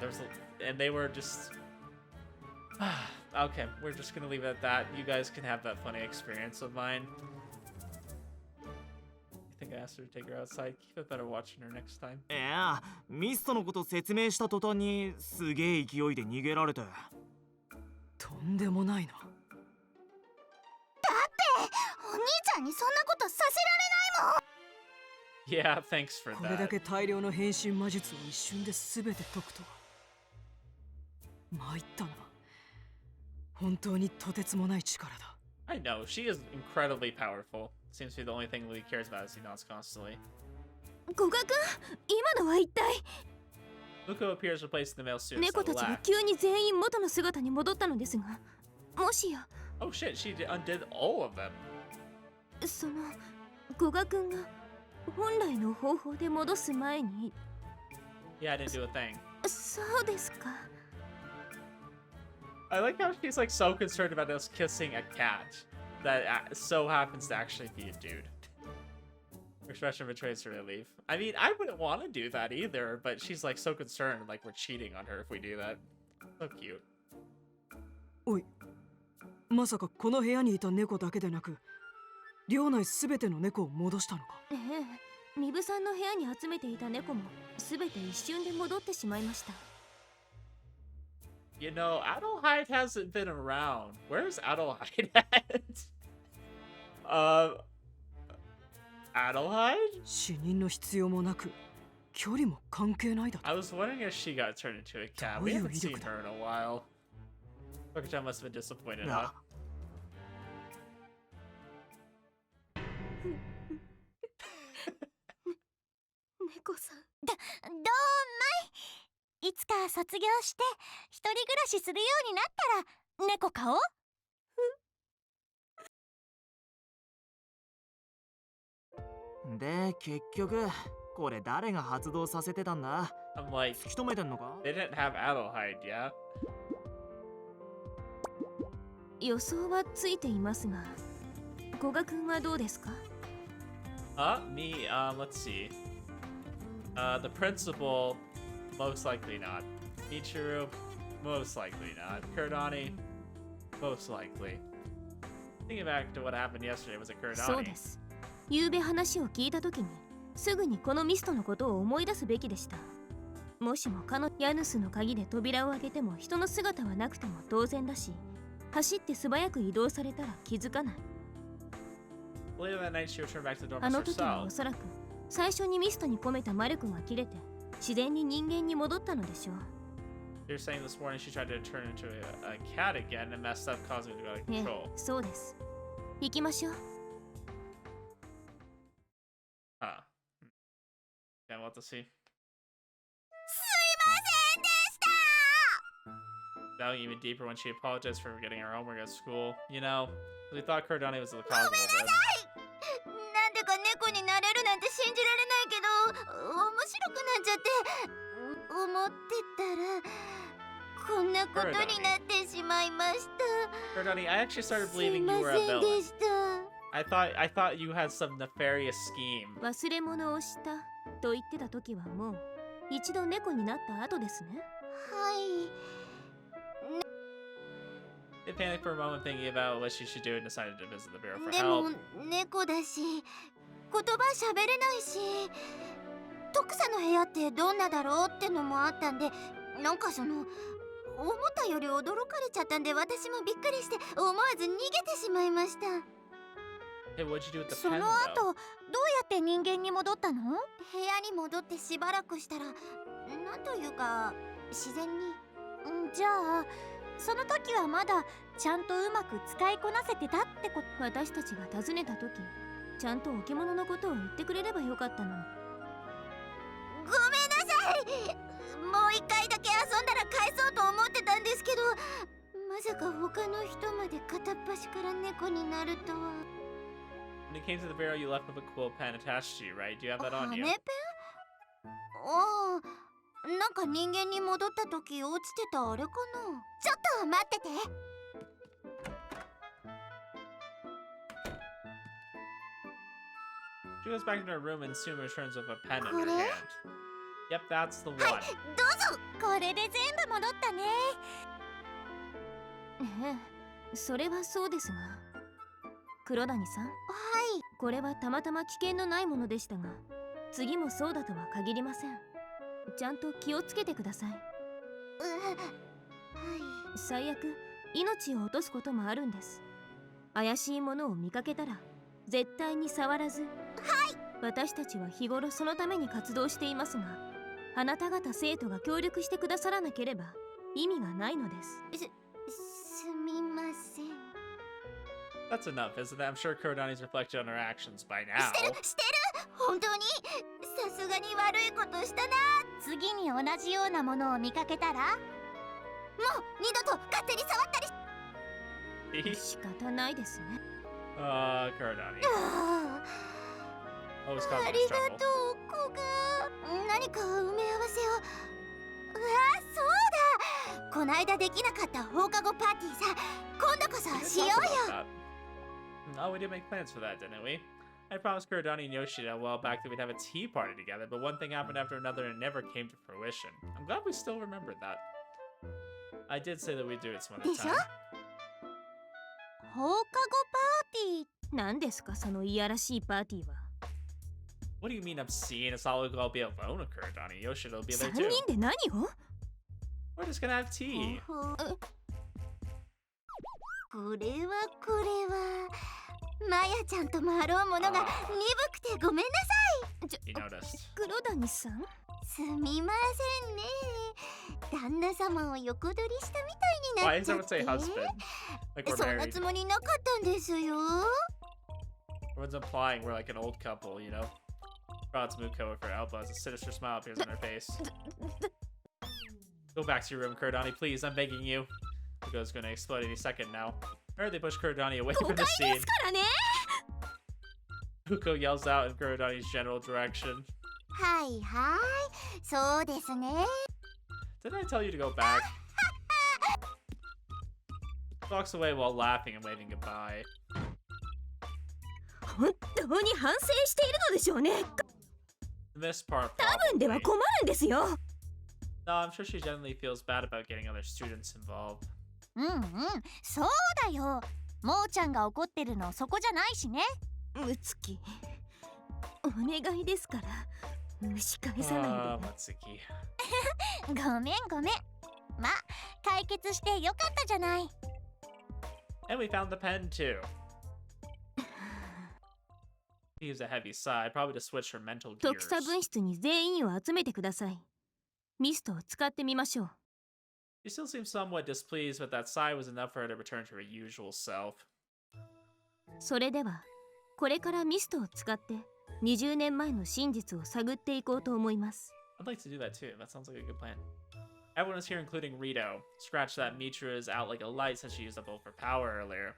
S1: and they were just... Okay, we're just gonna leave it at that. You guys can have that funny experience of mine. I think I asked her to take her outside. Keep it better watching her next time.
S4: いや、ミストのこと説明した途端にすげえ勢いで逃げられて。
S2: とんでもないな。
S5: お兄ちゃんにそんなことさせられないもん。
S1: Yeah, thanks for
S2: これだ
S1: that.
S2: け大量の変身魔術を一瞬で全て解くとは。参ったな。本当にとてつもない力だ。
S1: I know, she is incredibly powerful. Seems to be the only thing Lee cares about as he nods constantly.
S3: 古賀君、今のは一体。
S1: Muko appears replacing the male students
S3: 猫
S1: that
S3: たちが
S1: lack.
S3: 急に全員元の姿に戻ったのですが、もしや
S1: Oh shit, she undid all of them.
S3: その古賀君が本来の方法で戻す前に。
S1: Yeah, I didn't do a thing.
S3: そうですか。
S1: I like how she's like so concerned about us kissing a cat that so happens to actually be a dude. Her expression betrays her relief. I mean, I wouldn't want to do that either, but she's like so concerned, like we're cheating on her if we do that. So cute.
S2: おい、まさかこの部屋にいた猫だけでなく、寮内すべての猫を戻したのか。
S3: ええ、ミブさんの部屋に集めていた猫もすべて一瞬で戻ってしまいました。
S1: You know, Adelheid hasn't been around. Where's Adelheid at? Adelheid?
S2: 死人の必要もなく、距離も関係ないだと。
S1: I was wondering if she got turned into a cat. We haven't seen her in a while. Fucker-chan must have been disappointed, huh?
S3: 猫さん。
S5: どんまい。いつか卒業して一人暮らしするようになったら猫飼おう。
S4: で結局これ誰が発動させてたんだ？
S1: I'm like,
S4: 突き止めてんのか？
S1: they didn't have Adelheid, yeah?
S3: 予想はついていますが、古賀君はどうですか？
S1: Me, let's see. The principal, most likely not. Michiru, most likely not. Kurodani, most likely. Thinking back to what happened yesterday, was it
S3: そう
S1: Kurodani?
S3: です。昨べ話を聞いた時にすぐにこのミストのことを思い出すべきでした。もしもヤヌスの鍵で扉を開けても人の姿はなくても当然だし、走って素早く移動されたら気づかない。
S1: Later that night, she returned back to the
S3: あ
S1: dorm
S3: の
S1: as
S3: 時は
S1: herself.
S3: おそらく最初にミストに込めた魔力が切れて自然に人間に戻ったのでしょう。
S1: You're saying this morning she tried to turn into a cat again and messed up, causing it to go out of
S3: ええ、
S1: control.
S3: そうです。行きましょう。
S1: Huh. Yeah, we'll have to see.
S5: すいませんでした。
S1: Diving even deeper when she apologized for forgetting her homework at school. You know, we thought Kurodani was the cause of all this.
S5: なんでか猫になれるなんて信じられないけど、面白くなっちゃって思ってたらこんなことになってしまいました。
S1: Kurodani, I actually started
S5: すい
S1: believing
S5: ま
S1: you were
S5: せ
S1: a
S5: んで
S1: villain.
S5: した。
S1: I thought you had some nefarious scheme.
S3: 忘れ物をしたと言ってた時はもう一度猫になった後ですね。
S5: はい。
S1: They panicked for a moment, thinking about what she should do, and decided to visit the bureau for
S5: でも
S1: help.
S5: 猫だし言葉喋れないし、徳さんの部屋ってどんなだろうってのもあったんで、なんか思ったより驚かれちゃったんで、私もびっくりして思わず逃げてしまいました。
S1: Hey, what'd you do with the
S5: そ
S1: pen,
S5: の
S1: though?
S5: 後どうやって人間に戻ったの？部屋に戻ってしばらくしたら、なんというか自然に。じゃあその時はまだちゃんとうまく使いこなせてたってこと？
S3: 私たちが訪ねた時、ちゃんと置物のことを言ってくれればよかったのに。
S5: ごめんなさい。もう一回だけ遊んだら返そうと思ってたんですけど、まさか他の人まで片っ端から猫になるとは。
S1: When you came to the bureau, you left with a cool pen attached to you, right? Do you have that
S5: 羽
S1: on
S5: ペ
S1: you?
S5: ン？ああ、なんか人間に戻った時落ちてたあれかな。ちょっと待ってて。
S1: She goes back into her room and soon returns with a pen in her
S5: これ？
S1: hand. Yep, that's the
S5: はい、
S1: one.
S5: どうぞ。これで全部戻ったね。
S3: ええ、それはそうですが、黒谷さん、
S5: はい。
S3: これはたまたま危険のないものでしたが、次もそうだとは限りません。ちゃんと気をつけてください。
S5: はい。
S3: 最悪、命を落とすこともあるんです。怪しいものを見かけたら絶対に触らず。はい。私たちは日頃そのために活動していますが、あなた方生徒が協力してくださらなければ意味がないのです。
S5: すみません。
S1: That's enough, isn't it? I'm sure Kurodani's reflected on her actions by
S5: し
S1: now.
S5: てる本当にさすがに悪いことしたな。次に同じようなものを見かけたら、もう二度と勝手に触ったり。
S3: 仕方ないですね。
S1: Kurodani.
S5: あ
S1: Always
S5: あ、
S1: causing
S5: あ
S1: us
S5: りが
S1: trouble.
S5: とう子が。何か埋め合わせを。うわ、そうだ。こないだできなかった放課後パーティーさ、今度こそ
S1: We did
S5: しよう
S1: talk
S5: よ。
S1: about that. Oh, we did make plans for that, didn't we? I promised Kurodani and Yoshida a while back that we'd have a tea party together, but one thing happened after another and it never came to fruition. I'm glad we still remembered that. I did say that we'd do it some other
S5: でしょ？
S1: time.
S3: 放課後パーティー、何ですかそのいやらしいパーティーは。
S1: What do you mean obscene? It's all I'll be alone with Kurodani. Yoshida will be there
S3: 3
S1: too.
S3: 人で何を？
S1: We're just gonna have tea.
S5: これはマヤちゃんと回ろうものが鈍くてごめんなさい。
S1: You noticed.
S3: 黒谷さん、
S5: すみませんね。旦那様を横取りしたみた
S1: Why
S5: いになっ
S1: does
S5: ちゃ
S1: everyone
S5: っ
S1: say
S5: て。
S1: husband? Like we're
S5: そんな
S1: married.
S5: つもりなかったんですよ。
S1: Everyone's implying we're like an old couple, you know? Prods Muko with her elbow as a sinister smile appears on her face. Go back to your room, Kurodani, please. I'm begging you. Muko's gonna explode any second now. Or they push Kurodani away from the scene.
S3: からね
S1: Muko yells out in Kurodani's general direction.
S5: はいはい、そうですね。
S1: Didn't I tell you to go back? Walks away while laughing and waving goodbye.
S3: 本当に反省しているのでしょうね。
S1: This part
S3: 多分では
S1: probably.
S3: 困るんですよ。
S1: No, I'm sure she generally feels bad about getting other students involved.
S5: うんうん、そうだよ。もーちゃんが怒ってるのそこじゃないしね。
S3: ムツキ、お願いですから蒸し返さないで。
S1: Matsuki.
S5: ごめんごめん。ま、解決してよかったじゃない。
S1: And we found the pen too. She used a heavy sigh, probably to switch her mental
S3: 特
S1: gears.
S3: 差分室に全員を集めてください。ミストを使ってみましょう。
S1: She still seemed somewhat displeased, but that sigh was enough for her to return to her usual self.
S3: それではこれからミストを使って20年前の真実を探っていこうと思います。
S1: I'd like to do that too. That sounds like a good plan. Everyone is here, including Rito. Scratch that Mitra is out like a light since she used up all of her power earlier.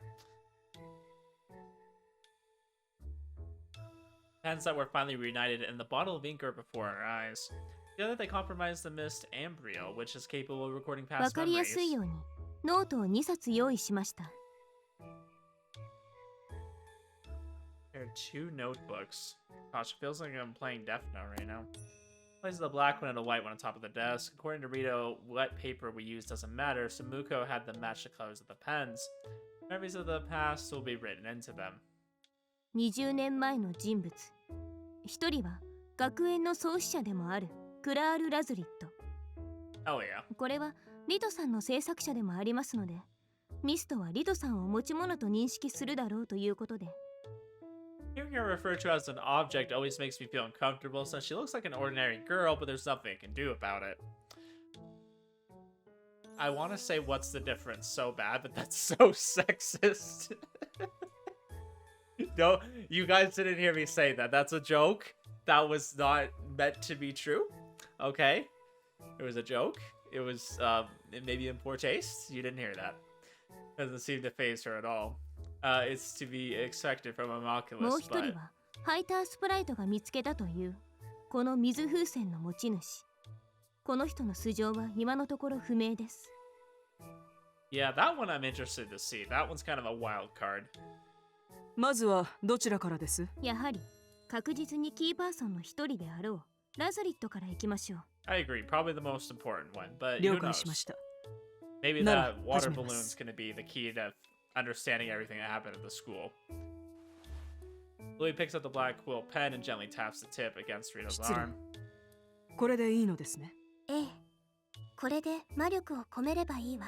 S1: Pens that were finally reunited and the bottle of ink are before our eyes. Together they compromise the mist Ambriel, which is capable of recording
S3: わ
S1: past
S3: かりやすい
S1: memories.
S3: ようにノートを2冊用意しました。
S1: There are 2 notebooks. Gosh, it feels like I'm playing Death Note right now. Places a black one and a white one on top of the desk. According to Rito, what paper we use doesn't matter, so Muko had them match the colors of the pens. Memories of the past will be written into them.
S3: 20年前の人物。一人は学園の創始者でもあるクラール・ラズリット。
S1: Oh yeah.
S3: これはリトさんの制作者でもありますので、ミストはリトさんを持ち物と認識するだろうということで。
S1: Hearing her referred to as an object always makes me feel uncomfortable since she looks like an ordinary girl, but there's nothing I can do about it. I want to say what's the difference so bad, but that's so sexist. No, you guys didn't hear me say that. That's a joke. That was not meant to be true. Okay? It was a joke. It was maybe in poor taste. You didn't hear that. Doesn't seem to faze her at all. It's to be expected from a
S3: もう
S1: Moculus,
S3: 一人
S1: but
S3: はハイタースプライトが見つけたというこの水風船の持ち主。この人の素性は今のところ不明です。
S1: yeah, that one I'm interested to see. That one's kind of a wild card.
S2: まずはどちらからです？
S3: やはり確実にキーパーソンの一人であろうラズリットから行きましょう。
S1: I agree, probably the most important one, but
S2: 了
S1: who
S2: 解し
S1: knows?
S2: ました。
S1: Maybe
S2: なら
S1: that water
S2: 始めます
S1: balloon's gonna be the key to understanding everything that happened at the school. Louis picks up the black quill pen and gently taps the tip against Rito's
S2: 失礼。
S1: arm.
S2: これでいいのですね。
S5: ええ、これで魔力を込めればいいわ。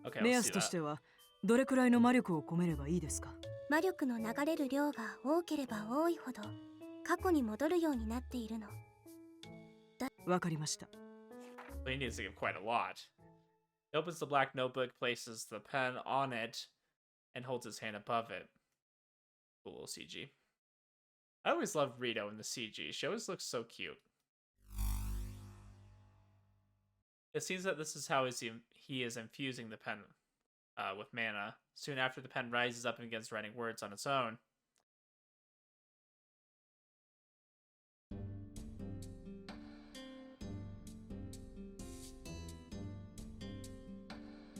S1: Okay,
S2: 目
S1: let's
S2: 安
S1: do
S2: とし
S1: that.
S2: てはどれくらいの魔力を込めればいいですか？
S5: 魔力の流れる量が多ければ多いほど過去に戻るようになっているの。
S2: わかりました。
S1: He needs to give quite a lot. He opens the black notebook, places the pen on it, and holds his hand above it. Cool little CG. I always loved Rito in the CG. She always looks so cute. It seems that this is how he is infusing the pen with mana. Soon after, the pen rises up and begins writing words on its own.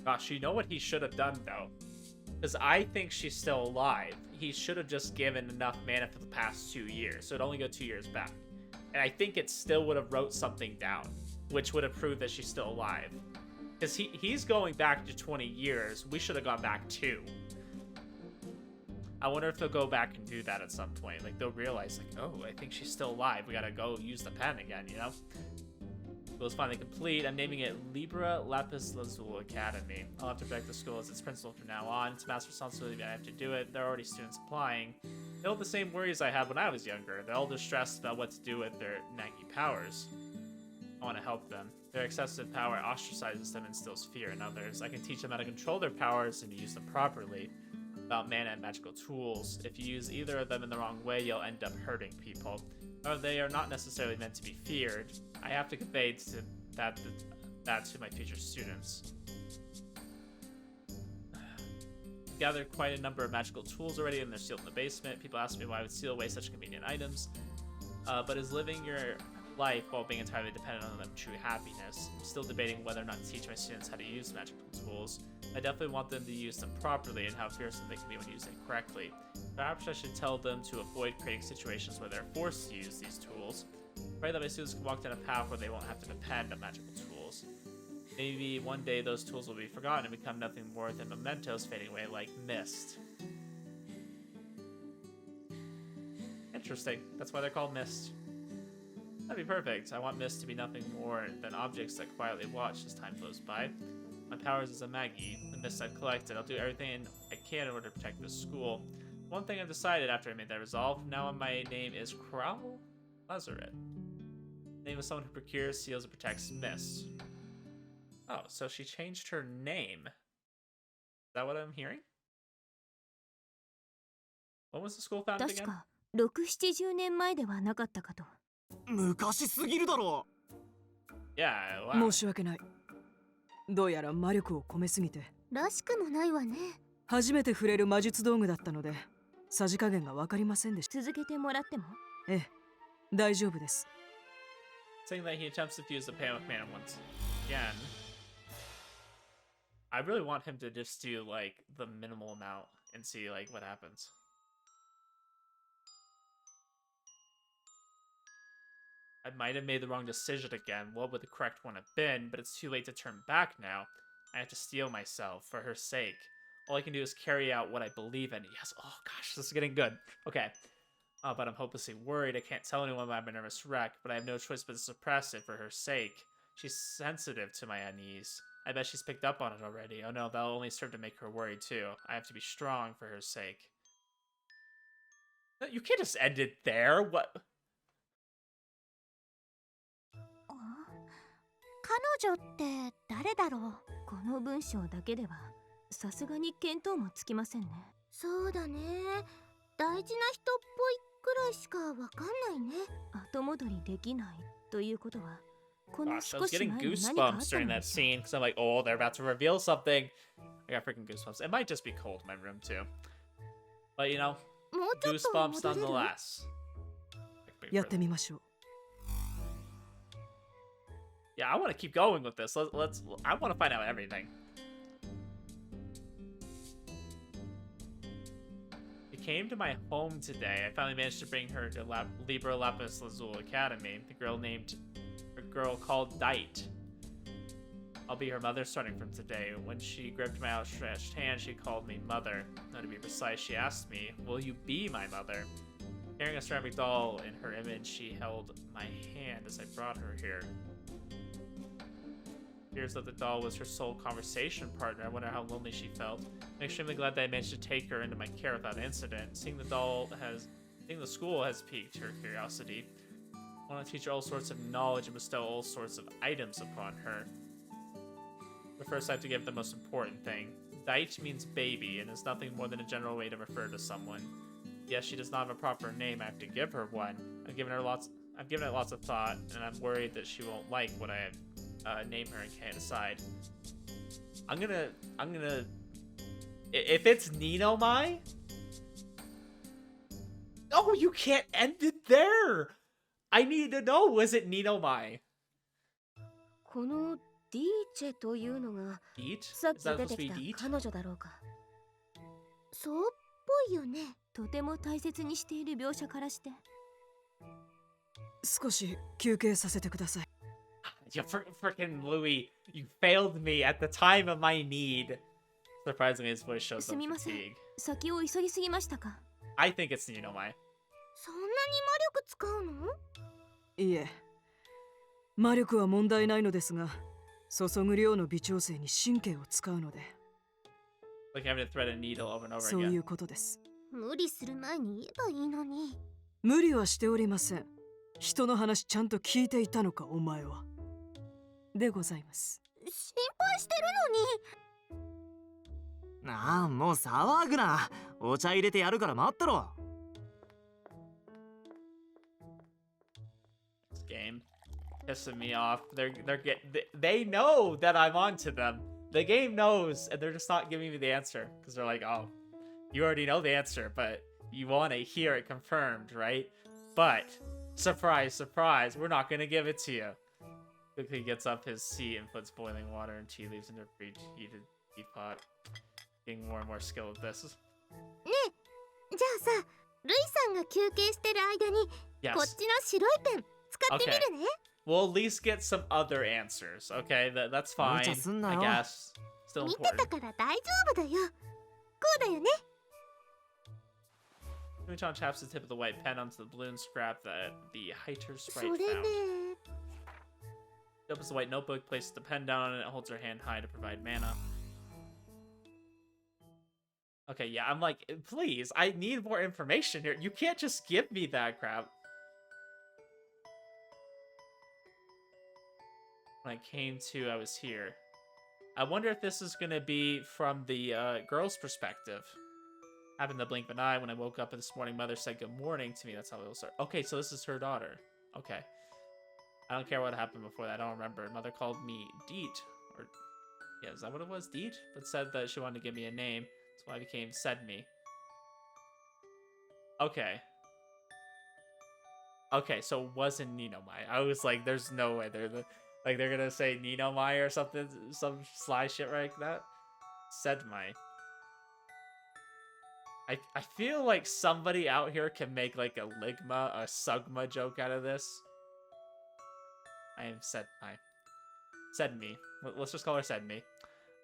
S1: Gosh, you know what he should have done, though? Because I think she's still alive. He should have just given enough mana for the past 2 years, so it'd only go 2 years back. And I think it still would have wrote something down, which would have proved that she's still alive. Because he's going back to 20 years. We should have gone back 2. I wonder if they'll go back and do that at some point. Like, they'll realize, like, oh, I think she's still alive. We gotta go use the pen again, you know? School is finally complete. I'm naming it Libra Lapis Lazuli Academy. I'll have to protect the school as its principal from now on. It's master responsibility, but I have to do it. There are already students applying. They hold the same worries I had when I was younger. They're all distressed about what to do with their naggy powers. I want to help them. Their excessive power ostracizes them and instills fear in others. I can teach them how to control their powers and to use them properly. About mana and magical tools. If you use either of them in the wrong way, you'll end up hurting people. Or they are not necessarily meant to be feared. I have to convey to that that to my future students. Gathered quite a number of magical tools already, and they're sealed in the basement. People ask me why I would seal away such convenient items. But is living your life while being entirely dependent on them true happiness? I'm still debating whether or not to teach my students how to use magical tools. I definitely want them to use them properly and how fearsome they can be when using correctly. Perhaps I should tell them to avoid creating situations where they're forced to use these tools. Pray that my students can walk down a path where they won't have to depend on magical tools. Maybe one day those tools will be forgotten and become nothing more than mementos fading away like mist. Interesting. That's why they're called mist. That'd be perfect. I want mist to be nothing more than objects that quietly watch as time flows by. My powers as a Maggie, the mist I've collected, I'll do everything I can in order to protect this school. One thing I've decided after I made that resolve, from now on my name is Crowl Lazaret. Name of someone who procures, seals, and protects mist. Oh, so she changed her name. Is that what I'm hearing? When was the school founded
S3: 確
S1: again?
S3: か6、70年前ではなかったかと。
S4: 昔すぎるだろ。
S1: Yeah, wow.
S2: 申し訳ない。どうやら魔力を込めすぎて
S5: らしくもないわね。
S2: 初めて触れる魔術道具だったのでさじ加減が分かりませんでした。
S3: 続けてもらっても。
S2: ええ、大丈夫です。
S1: Saying that he attempts to fuse the Panic Man once again. I really want him to just do like the minimal amount and see like what happens. I might have made the wrong decision again. What would the correct one have been? But it's too late to turn back now. I have to steel myself for her sake. All I can do is carry out what I believe in. Yes. Oh gosh, this is getting good. Okay. But I'm hopelessly worried. I can't tell anyone about my nervous wreck, but I have no choice but to suppress it for her sake. She's sensitive to my unease. I bet she's picked up on it already. Oh no, that'll only serve to make her worried too. I have to be strong for her sake. You can't just end it there. What?
S5: 彼女って誰だろう。
S3: この文章だけではさすがに見当もつきませんね。
S5: そうだね。大事な人っぽいくらいしかわかんないね。
S3: 後戻りできないということはこの
S1: Gosh, I
S3: 少
S1: was
S3: し
S1: getting
S3: 前に何かあった
S1: goosebumps during
S3: ので
S1: that
S3: しょう。
S1: scene because I'm like, oh, they're about to reveal something. I got freaking goosebumps. It might just be cold in my room too. But you know,
S5: もうちょっと
S1: goosebumps
S5: 戻れる？
S1: nonetheless.
S2: やってみましょう。
S1: Yeah, I want to keep going with this. Let's I want to find out everything. She came to my home today. I finally managed to bring her to Libra Lapis Lazuli Academy. The girl called Dite. I'll be her mother starting from today. When she gripped my outstretched hand, she called me mother. Now to be precise, she asked me, "Will you be my mother?" Carrying a ceramic doll in her image, she held my hand as I brought her here. Appears that the doll was her sole conversation partner. I wonder how lonely she felt. I'm extremely glad that I managed to take her into my care without incident. Seeing the school has piqued her curiosity. I want to teach her all sorts of knowledge and bestow all sorts of items upon her. But first I have to give the most important thing. Dite means baby and is nothing more than a general way to refer to someone. Yes, she does not have a proper name. I have to give her one. I've given it lots of thought, and I'm worried that she won't like what I have name her and can't decide. I'm gonna if it's Ninomai. Oh, you can't end it there. I need to know, was it Ninomai?
S3: このディーチェというのが
S1: Deet?
S3: さっ
S1: Is
S3: き
S1: that
S3: 出
S1: supposed
S3: て
S1: to be
S3: き
S1: Deet?
S3: た彼女だろうか。
S5: そうっぽいよね。
S3: とても大切にしている描写からして。
S2: 少し休憩させてください。
S1: You freaking Louis, you failed me at the time of my need. Surprisingly, his voice shows
S3: す
S1: some
S3: みません。
S1: fatigue.
S3: 先を急ぎすぎましたか。
S1: I think it's Ninomai.
S5: そんなに魔力使うの？
S2: いいえ、魔力は問題ないのですが、注ぐ量の微調整に神経を使うので、
S1: Like having to thread a needle over and over
S2: そうい
S1: again.
S2: うことです。
S5: 無理する前に言えばいいのに。
S2: 無理はしておりません。人の話ちゃんと聞いていたのか、お前は。でございます。
S5: 心配してるのに。
S4: ああ、もう騒ぐな。お茶入れてやるから待ってろ。
S1: This game. pissing me off. They know that I'm onto them. The game knows, and they're just not giving me the answer because they're like, oh, you already know the answer, but you want to hear it confirmed, right? But surprise, surprise, we're not gonna give it to you. Quickly gets up his seat and puts boiling water and tea leaves into a preheated teapot. Getting more and more skilled at this.
S5: ねえ、じゃあさ、ルイさんが休憩してる間に、
S1: Yes.
S5: こっちの白いペン使ってみるね。
S1: We'll at least get some other answers, okay? That's fine, I guess. Still
S5: 見て
S1: important.
S5: たから大丈夫だよ。こうだよね。
S1: Sumi-chan taps the tip of the white pen onto the balloon scrap that the Heiter
S5: そ
S1: sprite
S5: れ
S1: found.
S5: で、
S1: She opens the white notebook, places the pen down on it, and holds her hand high to provide mana. Okay, yeah, I'm like, please, I need more information here. You can't just give me that crap. When I came to, I was here. I wonder if this is gonna be from the girl's perspective. Happened to blink of an eye. When I woke up this morning, mother said good morning to me. That's how it will start. Okay, so this is her daughter. Okay. I don't care what happened before that. I don't remember. Mother called me Deet. Or, yeah, is that what it was? Deet? But said that she wanted to give me a name. That's why I became Sedme. Okay. Okay, so it wasn't Ninomai. I was like, there's no way they're gonna say Ninomai or something, some sly shit like that. Sedmai. I feel like somebody out here can make like a Ligma, a Sugma joke out of this. I am Sedmai. Sedme. Let's just call her Sedme.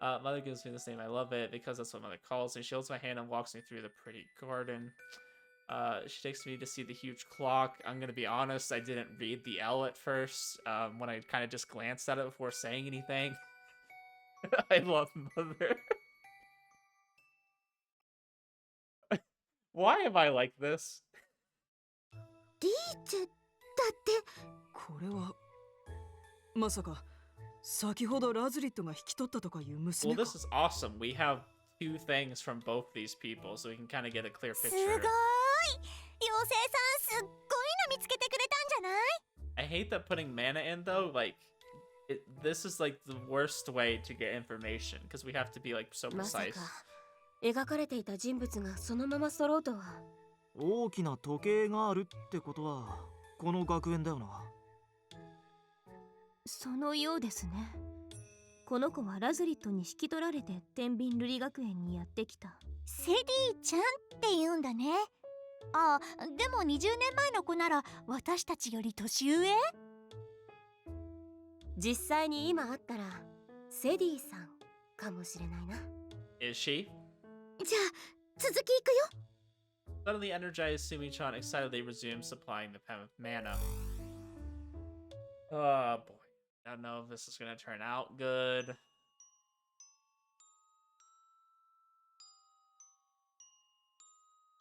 S1: Mother gives me this name. I love it because that's what mother calls me. She holds my hand and walks me through the pretty garden. She takes me to see the huge clock. I'm gonna be honest, I didn't read the L at first. When I kind of just glanced at it before saying anything. I love mother. Why am I like this?
S5: リーチェだって。
S2: これはまさか先ほどラズリットが引き取ったとかいう娘
S1: Well,
S2: か。
S1: this is awesome. We have two things from both these people, so we can kind of get a clear
S5: すご
S1: picture.
S5: い。妖精さんすっごいの見つけてくれたんじゃない？
S1: I hate that putting mana in though. Like, this is like the worst way to get information because we have to be like so
S3: まさ
S1: precise.
S3: か描かれていた人物がそのまま揃うとは。
S4: 大きな時計があるってことはこの学園だよな。
S3: そのようですね。この子はラズリットに引き取られて天秤瑠璃学園にやってきた。
S5: セディちゃんって言うんだね。あ、でも20年前の子なら私たちより年上？
S3: 実際に今会ったらセディさんかもしれないな。
S1: Is she?
S5: じゃあ続きいくよ。
S1: Suddenly energized, Sumi-chan excitedly resumes supplying the pen with mana. Oh boy. I don't know if this is gonna turn out good.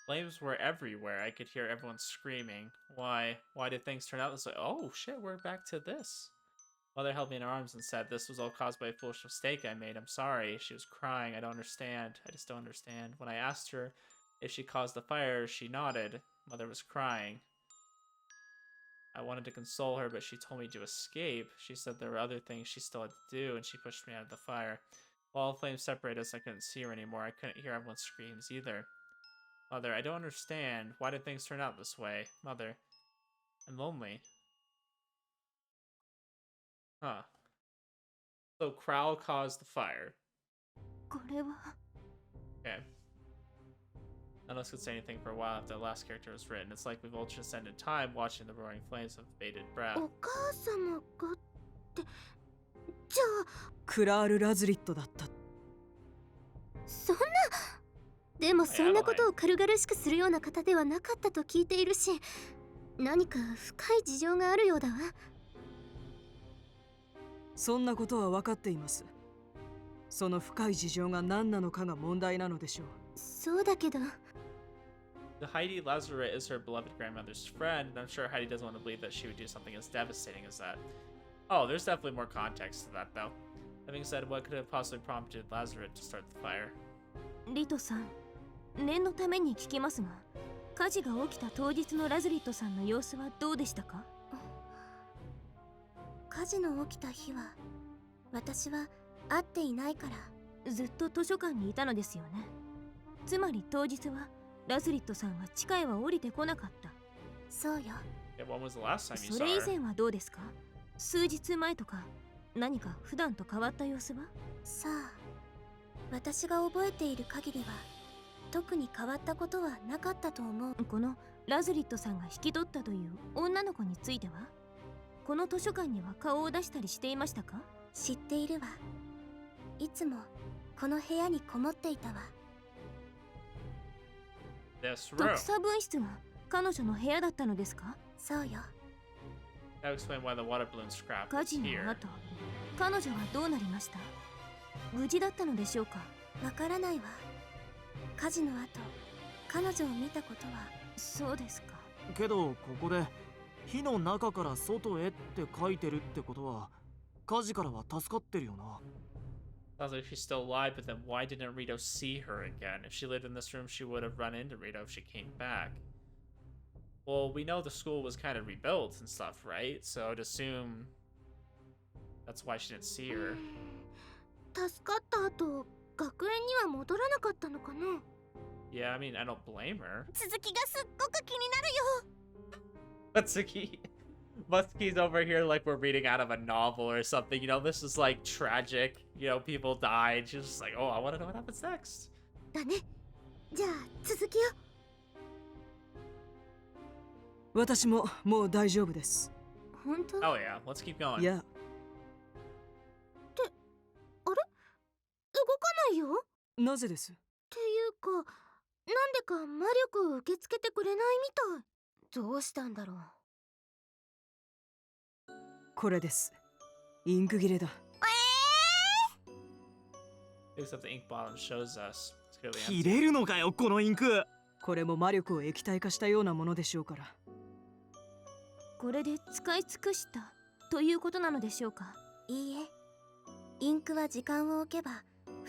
S1: Flames were everywhere. I could hear everyone screaming. Why? Why did things turn out this way? Oh shit, we're back to this. Mother held me in her arms and said, this was all caused by a foolish mistake I made. I'm sorry. She was crying. I don't understand. I just don't understand. When I asked her if she caused the fire, she nodded. Mother was crying. I wanted to console her, but she told me to escape. She said there were other things she still had to do, and she pushed me out of the fire. While the flames separated us, I couldn't see her anymore. I couldn't hear everyone's screams either. Mother, I don't understand. Why did things turn out this way? Mother, I'm lonely. Huh. So Crow caused the fire.
S3: これは
S1: Okay. None of us could say anything for a while after the last character was written. It's like we've all transcended time, watching the roaring flames of bated breath.
S5: お母様がってじゃあ
S2: クラール・ラズリットだった。
S5: そんな。でもそんなことを軽々しくするような方ではなかったと聞いているし、何か深い事情があるようだわ。
S2: そんなことは分かっています。その深い事情が何なのかが問題なのでしょう。
S5: そうだけど。
S1: The Heidi Lazarette is her beloved grandmother's friend, and I'm sure Heidi doesn't want to believe that she would do something as devastating as that. Oh, there's definitely more context to that, though. That being said, what could have possibly prompted Lazarette to start the fire?
S3: リトさん、念のために聞きますが、火事が起きた当日のラズリットさんの様子はどうでしたか？
S5: 火事の起きた日は私は会っていないから。
S3: ずっと図書館にいたのですよね。つまり当日はラズリットさんは地下へは降りてこなかった。
S5: そうよ。
S1: Yeah, when was the last time you
S3: そ
S1: saw
S3: れ以
S1: her?
S3: 前はどうですか？数日前とか何か普段と変わった様子は？
S5: さあ、私が覚えている限りは特に変わったことはなかったと思う。
S3: このラズリットさんが引き取ったという女の子については、この図書館には顔を出したりしていましたか？
S5: 知っているわ。いつもこの部屋にこもっていたわ。
S1: This
S3: 毒
S1: room.
S3: 素分室が彼女の部屋だったのですか？
S5: そうよ。
S1: That would explain why the water balloon scrap
S3: 火
S1: was
S3: 事の
S1: here.
S3: 後、彼女はどうなりました？無事だったのでしょうか？
S5: わからないわ。火事の後彼女を見たことは。
S3: そうですか。
S4: けどここで火の中から外へって書いてるってことは火事からは助かってるよな。
S1: Sounds like she's still alive, but then why didn't Rito see her again? If she lived in this room, she would have run into Rito if she came back. Well, we know the school was kind of rebuilt and stuff, right? So I'd assume that's why she didn't see her.
S5: 助かった後学園には戻らなかったのかな。
S1: Yeah, I mean, I don't blame her.
S5: 続きがすっごく気になるよ。
S1: Matsuki. Matsuki's over here like we're reading out of a novel or something. You know, this is like tragic. You know, people died. She's just like, oh, I want to know what happens next.
S5: だね。じゃあ続きよ。
S2: 私ももう大丈夫です。
S5: 本当？
S1: Oh yeah, let's keep going.
S2: いや、
S5: あれ？動かないよ。
S2: なぜです？
S5: っていうか、なんでか魔力を受け付けてくれないみたい。どうしたんだろう。
S2: これです。インク切れだ。
S1: Except the ink bottom shows us. It's clearly
S4: 切
S1: empty.
S4: れるのかよこのインク。
S2: これも魔力を液体化したようなものでしょうから。
S3: これで使い尽くしたということなのでしょうか？
S5: いいえ。インクは時間を置けば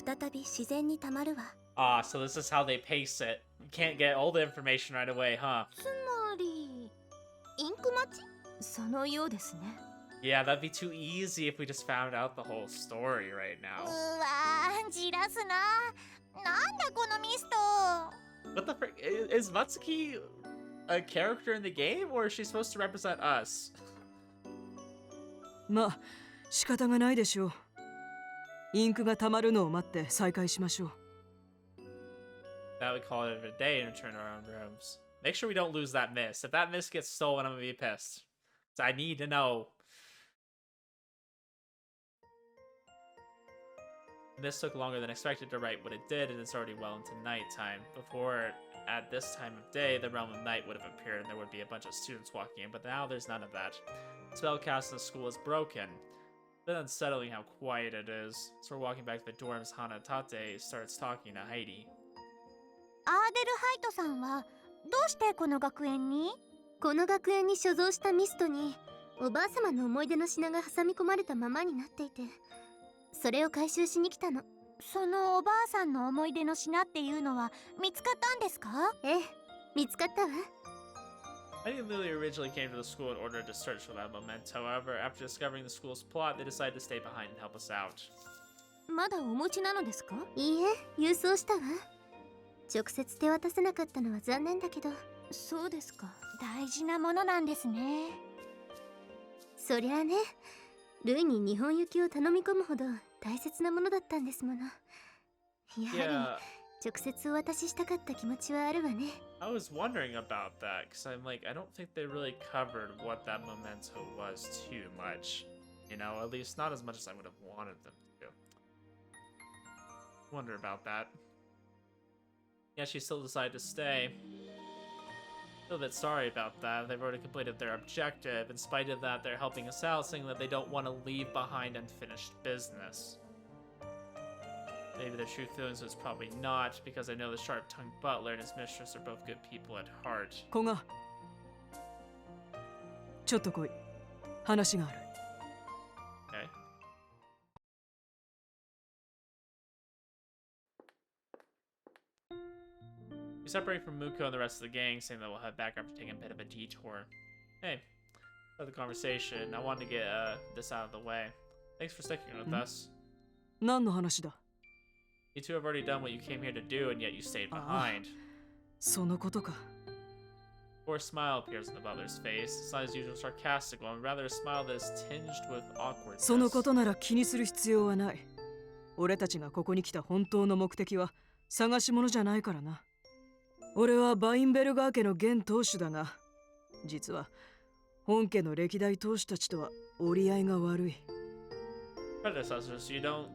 S5: 再び自然にたまるわ。
S1: Ah, so this is how they pace it. You can't get all the information right away, huh?
S5: つまりインク待ち？
S3: そのようですね。
S1: Yeah, that'd be too easy if we just found out the whole story right now.
S5: わー、じらすな。なんだこのミスト。
S1: What the frick? Is Matsuki a character in the game, or is she supposed to represent us?
S2: まあ仕方がないでしょう。インクが溜まるのを待って再開しましょう。
S1: That we call it a day and return to our own rooms. Make sure we don't lose that mist. If that mist gets stolen, I'm gonna be pissed. 'Cause I need to know. This took longer than expected to write what it did, and it's already well into nighttime. Before, at this time of day, the realm of night would have appeared and there would be a bunch of students walking in, but now there's none of that. The spell cast in the school is broken. It's been unsettling how quiet it is. So we're walking back to the dorms. Hanatate starts talking to Heidi.
S5: アーデルハイトさんはどうしてこの学園に？この学園に所蔵したミストにおばあ様の思い出の品が挟み込まれたままになっていて、それを回収しに来たの。そのおばあさんの思い出の品っていうのは見つかったんですか？ええ、見つかったわ。
S1: Heidi and Lily originally came to the school in order to search for that memento. However, after discovering the school's plot, they decided to stay behind and help us out.
S3: まだお持ちなのですか？
S5: いいえ、郵送したわ。直接手渡せなかったのは残念だけど。
S3: そうですか。
S5: 大事なものなんですね。そりゃあね、ルイに日本行きを頼み込むほど大切なものだったんですもの。やはり
S1: Yeah,
S5: 直接お渡ししたかった気持ちはあるわね。
S1: I was wondering about that because I'm like, I don't think they really covered what that memento was too much. You know, at least not as much as I would have wanted them to. Wonder about that. Yeah, she still decided to stay. Feel a bit sorry about that. They've already completed their objective. In spite of that, they're helping us out, saying that they don't want to leave behind unfinished business. Maybe their true feelings was probably not, because I know the sharp-tongued butler and his mistress are both good people at heart.
S2: 古賀、ちょっと来い。話がある。
S1: Okay. We separate from Muko and the rest of the gang, saying that we'll head back after taking a bit of a detour. Hey. for the conversation. I wanted to get this out of the way. Thanks for sticking with us.
S2: 何の話だ？
S1: You two have already done what you came here to do, and yet you stayed behind.
S2: そのことか。
S1: A forced smile appears on the butler's face. It's not his usual sarcastic one, rather a smile that is tinged with awkwardness.
S2: そのことなら気にする必要はない。俺たちがここに来た本当の目的は探し物じゃないからな。俺はバインベルガー家の現当主だが、実は本家の歴代当主たちとは折り合いが悪い。
S1: Predecessors, you don't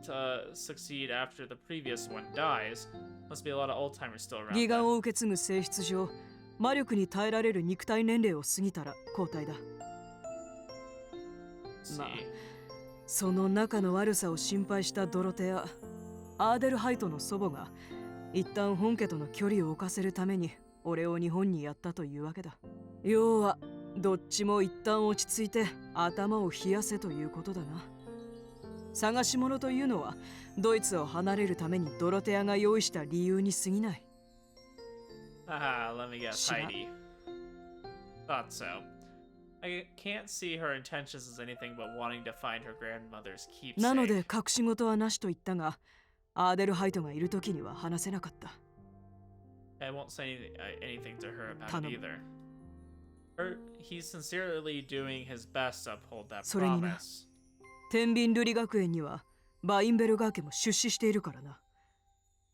S1: succeed after the previous one dies. Must be a lot of old timers still around.
S2: 義眼を受け継ぐ性質上、魔力に耐えられる肉体年齢を過ぎたら交代だ。まあ、その仲の悪さを心配したドロテア、アーデルハイトの祖母が一旦本家との距離を置かせるために俺を日本にやったというわけだ。要はどっちも一旦落ち着いて頭を冷やせということだな。探し物というのはドイツを離れるためにドロテアが用意した理由に過ぎない。
S1: Haha, let me guess, Heidi. Thought so. I can't see her intentions as anything but wanting to find her grandmother's keepsake.
S2: なので隠し事はなしと言ったが、アーデルハイトがいる時には話せなかった。
S1: I won't say anything to her about it either. He's sincerely doing his best to uphold that
S2: それにな、
S1: promise.
S2: 天秤瑠璃学園にはバインベルガー家も出資しているからな。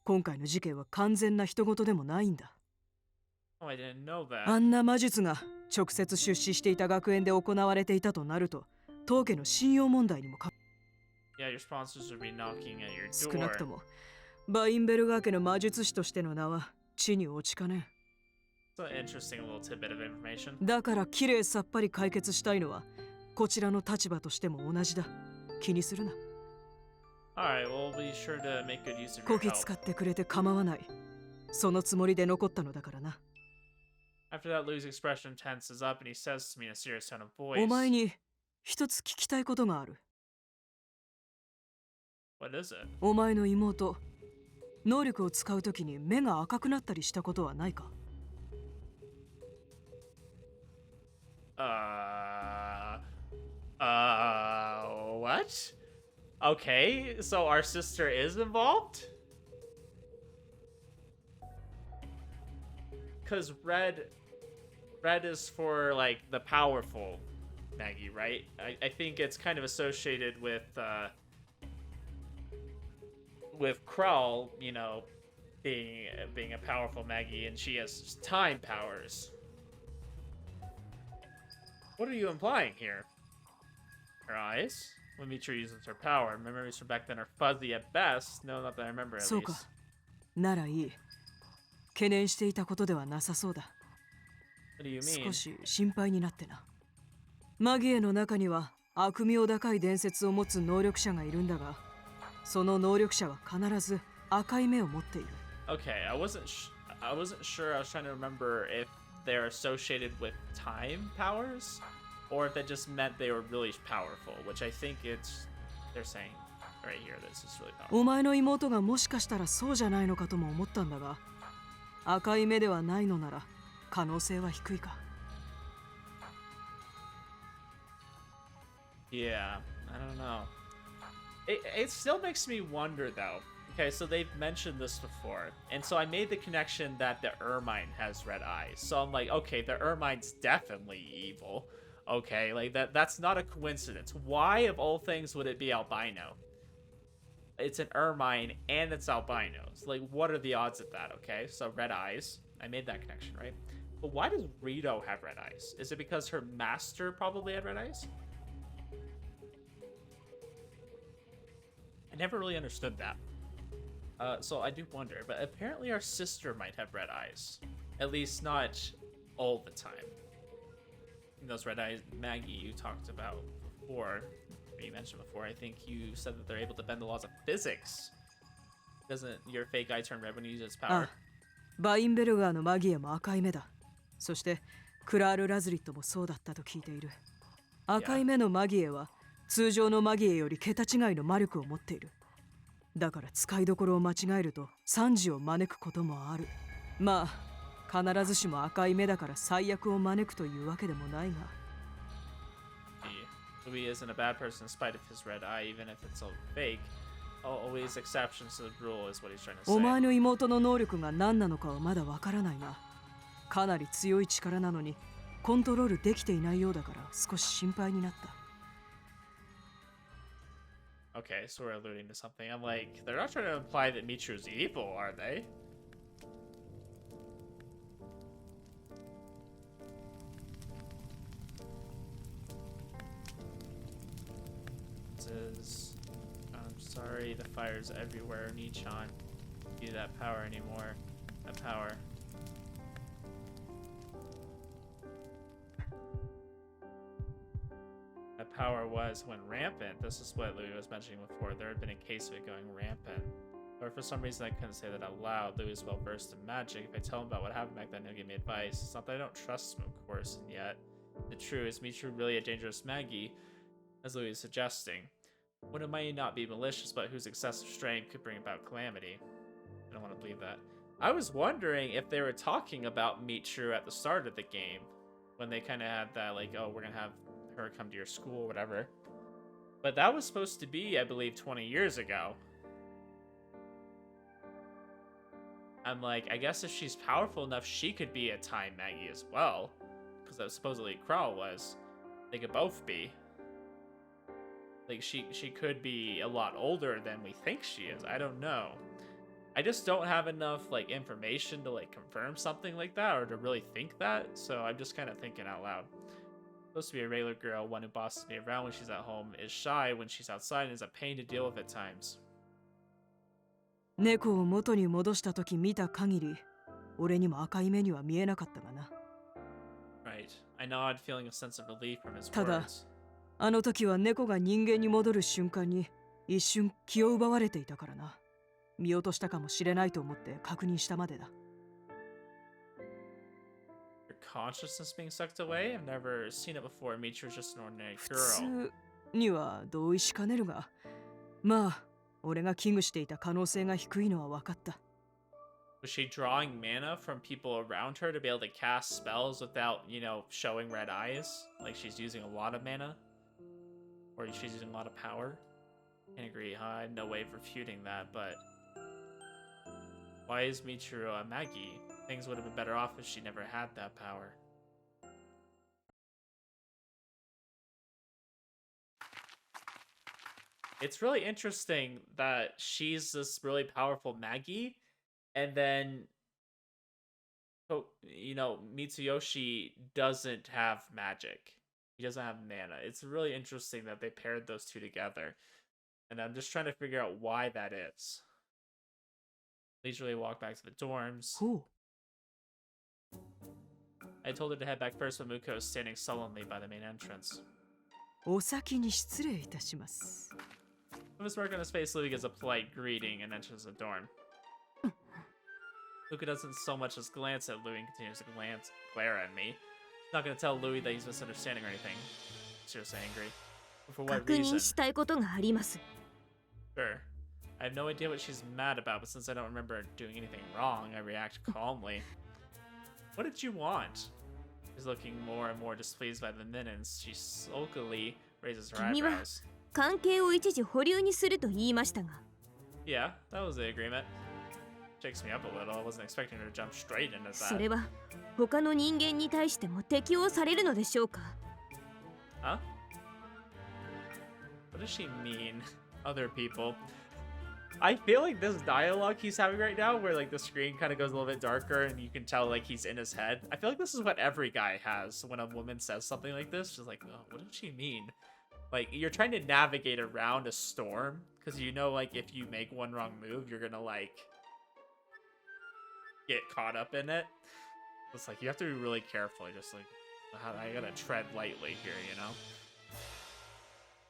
S2: 今回の事件は完全な人事でもないんだ。
S1: Oh, I didn't know that.
S2: あんな魔術が直接出資していた学園で行われていたとなると、当家の信用問題にもか。
S1: Yeah, your sponsors would be knocking at your
S2: 少なくと
S1: door.
S2: もバインベルガー家の魔術師としての名は地に落ちかね
S1: It's an interesting little tidbit of information.
S2: ん。だからきれいさっぱり解決したいのはこちらの立場としても同じだ。気にするな。
S1: Alright, well, we'll be sure to make good use of
S2: こ
S1: your
S2: き
S1: help.
S2: 使ってくれて構わない。そのつもりで残ったのだからな。
S1: After that, Lou's expression tenses up and he says to me in a serious tone of
S2: お
S1: voice.
S2: 前に一つ聞きたいことがある。
S1: What is it?
S2: お前の妹、能力を使うときに目が赤くなったりしたことはないか？
S1: What? Okay, so our sister is involved? Because red is for, like, the powerful Maggie, right? I think it's kind of associated with Krull, you know, being a powerful Maggie, and she has time powers. What are you implying here? Her eyes? When Mitra uses her power, memories from back then are fuzzy at best. No, not that I remember at
S2: そうか。
S1: least.
S2: ならいい。懸念していたことではなさそうだ。
S1: What do you mean?
S2: 少し心配になってな。マギエの中には悪名高い伝説を持つ能力者がいるんだが、その能力者は必ず赤い目を持っている。
S1: Okay, I wasn't sure. I was trying to remember if they're associated with time powers, or if that just meant they were really powerful. Which I think they're saying right here. This is really powerful.
S2: お前の妹がもしかしたらそうじゃないのかとも思ったんだが、赤い目ではないのなら可能性は低いか。
S1: Yeah, I don't know. It still makes me wonder though. Okay, so they've mentioned this before, and so I made the connection that the Ermine has red eyes. So I'm like, okay, the Ermine's definitely evil. Okay, like that's not a coincidence. Why of all things would it be albino? It's an Ermine and it's albino. So like, what are the odds of that? Okay, so red eyes. I made that connection, right? But why does Rito have red eyes? Is it because her master probably had red eyes? I never really understood that. So I do wonder, but apparently our sister might have red eyes. At least not all the time. Those red eyes, Maggie, you talked about before, or you mentioned before, I think you said that they're able to bend the laws of physics. Doesn't your fake eye turn red when you use its
S2: あ
S1: power?
S2: あ、バインベルガーのマギエも赤い目だ。そしてクラール・ラズリットもそうだったと聞いている。赤い目のマギエは通常のマギエより桁違いの魔力を持っている。だから使いどころを間違えると惨事を招くこともある。まあ必ずしも赤い目だから最悪を招くというわけでもないが。
S1: Louis isn't a bad person in spite of his red eye, even if it's all fake. Always exceptions to the rule is what he's trying to say.
S2: お前の妹の能力が何なのかはまだわからないが、かなり強い力なのにコントロールできていないようだから少し心配になった。
S1: Okay, so we're alluding to something. I'm like, they're not trying to imply that Michiru's evil, are they? Says, I'm sorry, the fire's everywhere, Nichan. Need that power anymore. That power. That power was when rampant. This is what Louis was mentioning before. There had been a case of it going rampant. Or for some reason I couldn't say that out loud. Louis is well versed in magic. If I tell him about what happened back then, he'll give me advice. It's not that I don't trust him, of course, and yet the truth is Michiru really a dangerous Maggie, as Louis is suggesting. When it might not be malicious, but whose excessive strength could bring about calamity. I don't want to believe that. I was wondering if they were talking about Michiru at the start of the game, when they kind of had that, like, oh, we're gonna have her come to your school, whatever. But that was supposed to be, I believe, 20 years ago. I'm like, I guess if she's powerful enough, she could be a Time Maggie as well. Because that was supposedly Kral was. They could both be. Like, she could be a lot older than we think she is. I don't know. I just don't have enough, like, information to, like, confirm something like that or to really think that. So I'm just kind of thinking out loud. Supposed to be a regular girl, one who bosses me around when she's at home, is shy when she's outside, and is a pain to deal with at times.
S2: 猫を元に戻した時見た限り、俺にも赤い目には見えなかったがな。
S1: Right. I nod, feeling a sense of relief from his
S2: ただ、
S1: words.
S2: あの時は猫が人間に戻る瞬間に一瞬気を奪われていたからな。見落としたかもしれないと思って確認したまでだ。
S1: Your consciousness being sucked away? I've never seen it before. Michiru's just an ordinary
S2: 普
S1: girl.
S2: 通には同意しかねるが、まあ、俺が危惧していた可能性が低いのは分かった。
S1: Was she drawing mana from people around her to be able to cast spells without, you know, showing red eyes? Like she's using a lot of mana? Or she's using a lot of power? Can't agree, huh? I have no way of refuting that, but... Why is Michiru a Maggie? Things would have been better off if she never had that power. It's really interesting that she's this really powerful Maggie, and then, you know, Mitsuyoshi doesn't have magic. He doesn't have mana. It's really interesting that they paired those two together. And I'm just trying to figure out why that is. Leisurely walk back to the dorms.
S2: ほ
S1: I told her to head back first, but Muko was standing sullenly by the main entrance.
S2: う、お先に失礼いたします。
S1: With his smirk on his face, Louis gives a polite greeting and enters the dorm. Luca doesn't so much as glance at Louis and continues to glare at me. He's not going to tell Louis that he's misunderstanding or anything. Seriously angry. But for what
S3: 確
S1: reason?
S3: 認したいことがあります。
S1: Sure. I have no idea what she's mad about, but since I don't remember doing anything wrong, I react calmly. What did you want? She's looking more and more displeased by the minutes. She sulkily raises her
S3: 君は
S1: eyebrows.
S3: 関係を一時保留にすると言いましたが、
S1: Yeah, that was the agreement. Shakes me up a little. I wasn't expecting her to jump straight into
S3: そ
S1: that.
S3: れは他の人間に対しても適用されるのでしょうか。
S1: Huh? What does she mean? Other people. I feel like this dialogue he's having right now, where like the screen kind of goes a little bit darker and you can tell like he's in his head. I feel like this is what every guy has when a woman says something like this. Just like, oh, what does she mean? Like you're trying to navigate around a storm because you know like if you make one wrong move, you're gonna like get caught up in it. It's like you have to be really careful. Just like I gotta tread lightly here, you know.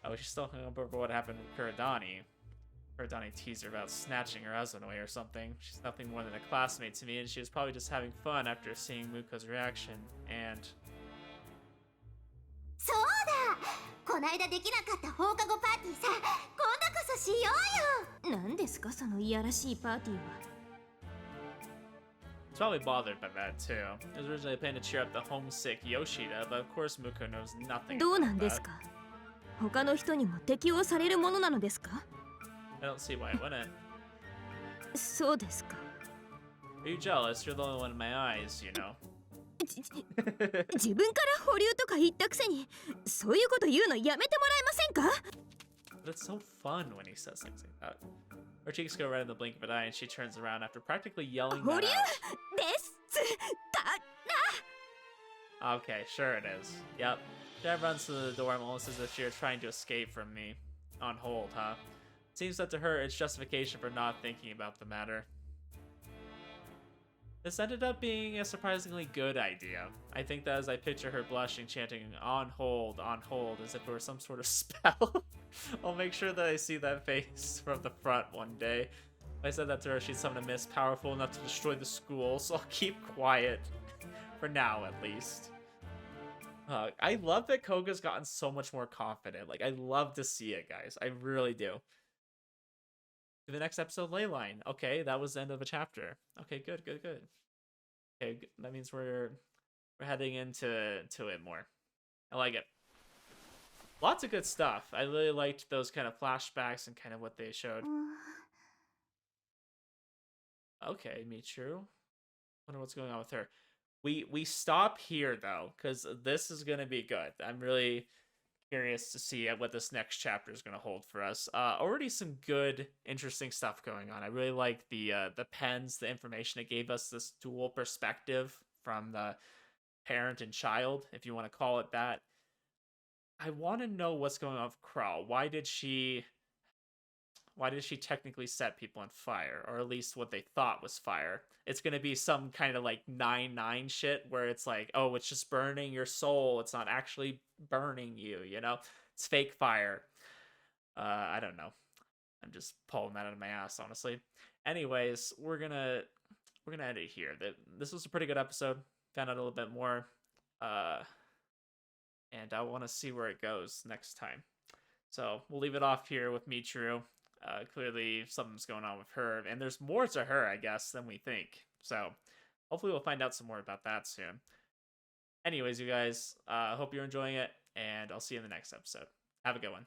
S1: Oh, she's still hung up over what happened with Kurodani. Kurodani teased her about snatching her husband away or something. She's nothing more than a classmate to me, and she was probably just having fun after seeing Muko's reaction. And
S5: そうだ、こないだできなかった放課後パーティーさ、今度こそしようよ。
S3: 何ですかそのいやらしいパーティーは。
S1: he's probably bothered by that too. He was originally planning to cheer up the homesick Yoshida, but of course Muko knows nothing
S3: どうなん
S1: about
S3: です
S1: that.
S3: か。他の人にも適用されるものなのですか？
S1: I don't see why it wouldn't.
S3: そうですか。
S1: Are you jealous? You're the only one in my eyes, you know.
S3: 自分から保留とか言ったくせに、そういうこと言うのやめてもらえませんか？
S1: But it's so fun when he says things like that. Her cheeks go red in the blink of an eye, and she turns around after practically yelling
S3: 保
S1: that
S3: 留
S1: out.
S3: ですか？
S1: Okay, sure it is. Yep. Dad runs to the door almost as if she were trying to escape from me. On hold, huh? Seems that to her, it's justification for not thinking about the matter. This ended up being a surprisingly good idea. I think that as I picture her blushing, chanting on hold, as if it were some sort of spell. I'll make sure that I see that face from the front one day. If I said that to her, she'd summon a mist powerful enough to destroy the school, so I'll keep quiet. For now, at least. I love that Koga's gotten so much more confident. Like, I love to see it, guys. I really do. To the next episode, Ley-Line. Okay, that was the end of a chapter. Okay, good. Okay, that means we're heading into it more. I like it. Lots of good stuff. I really liked those kind of flashbacks and kind of what they showed. Okay, Michiru. Wonder what's going on with her. We stop here though, because this is gonna be good. I'm really curious to see what this next chapter is gonna hold for us. Already some good, interesting stuff going on. I really like the pens, the information it gave us, this dual perspective from the parent and child, if you want to call it that. I want to know what's going on with Krall. Why did she technically set people on fire, or at least what they thought was fire? It's going to be some kind of like 9-9 shit where it's like, oh, it's just burning your soul. It's not actually burning you, you know? It's fake fire. I don't know. I'm just pulling that out of my ass, honestly. Anyways, we're gonna end it here. This was a pretty good episode. Found out a little bit more. And I want to see where it goes next time. So we'll leave it off here with Michiru. Clearly something's going on with her, and there's more to her, I guess, than we think. So hopefully we'll find out some more about that soon. Anyways, you guys, hope you're enjoying it, and I'll see you in the next episode. Have a good one.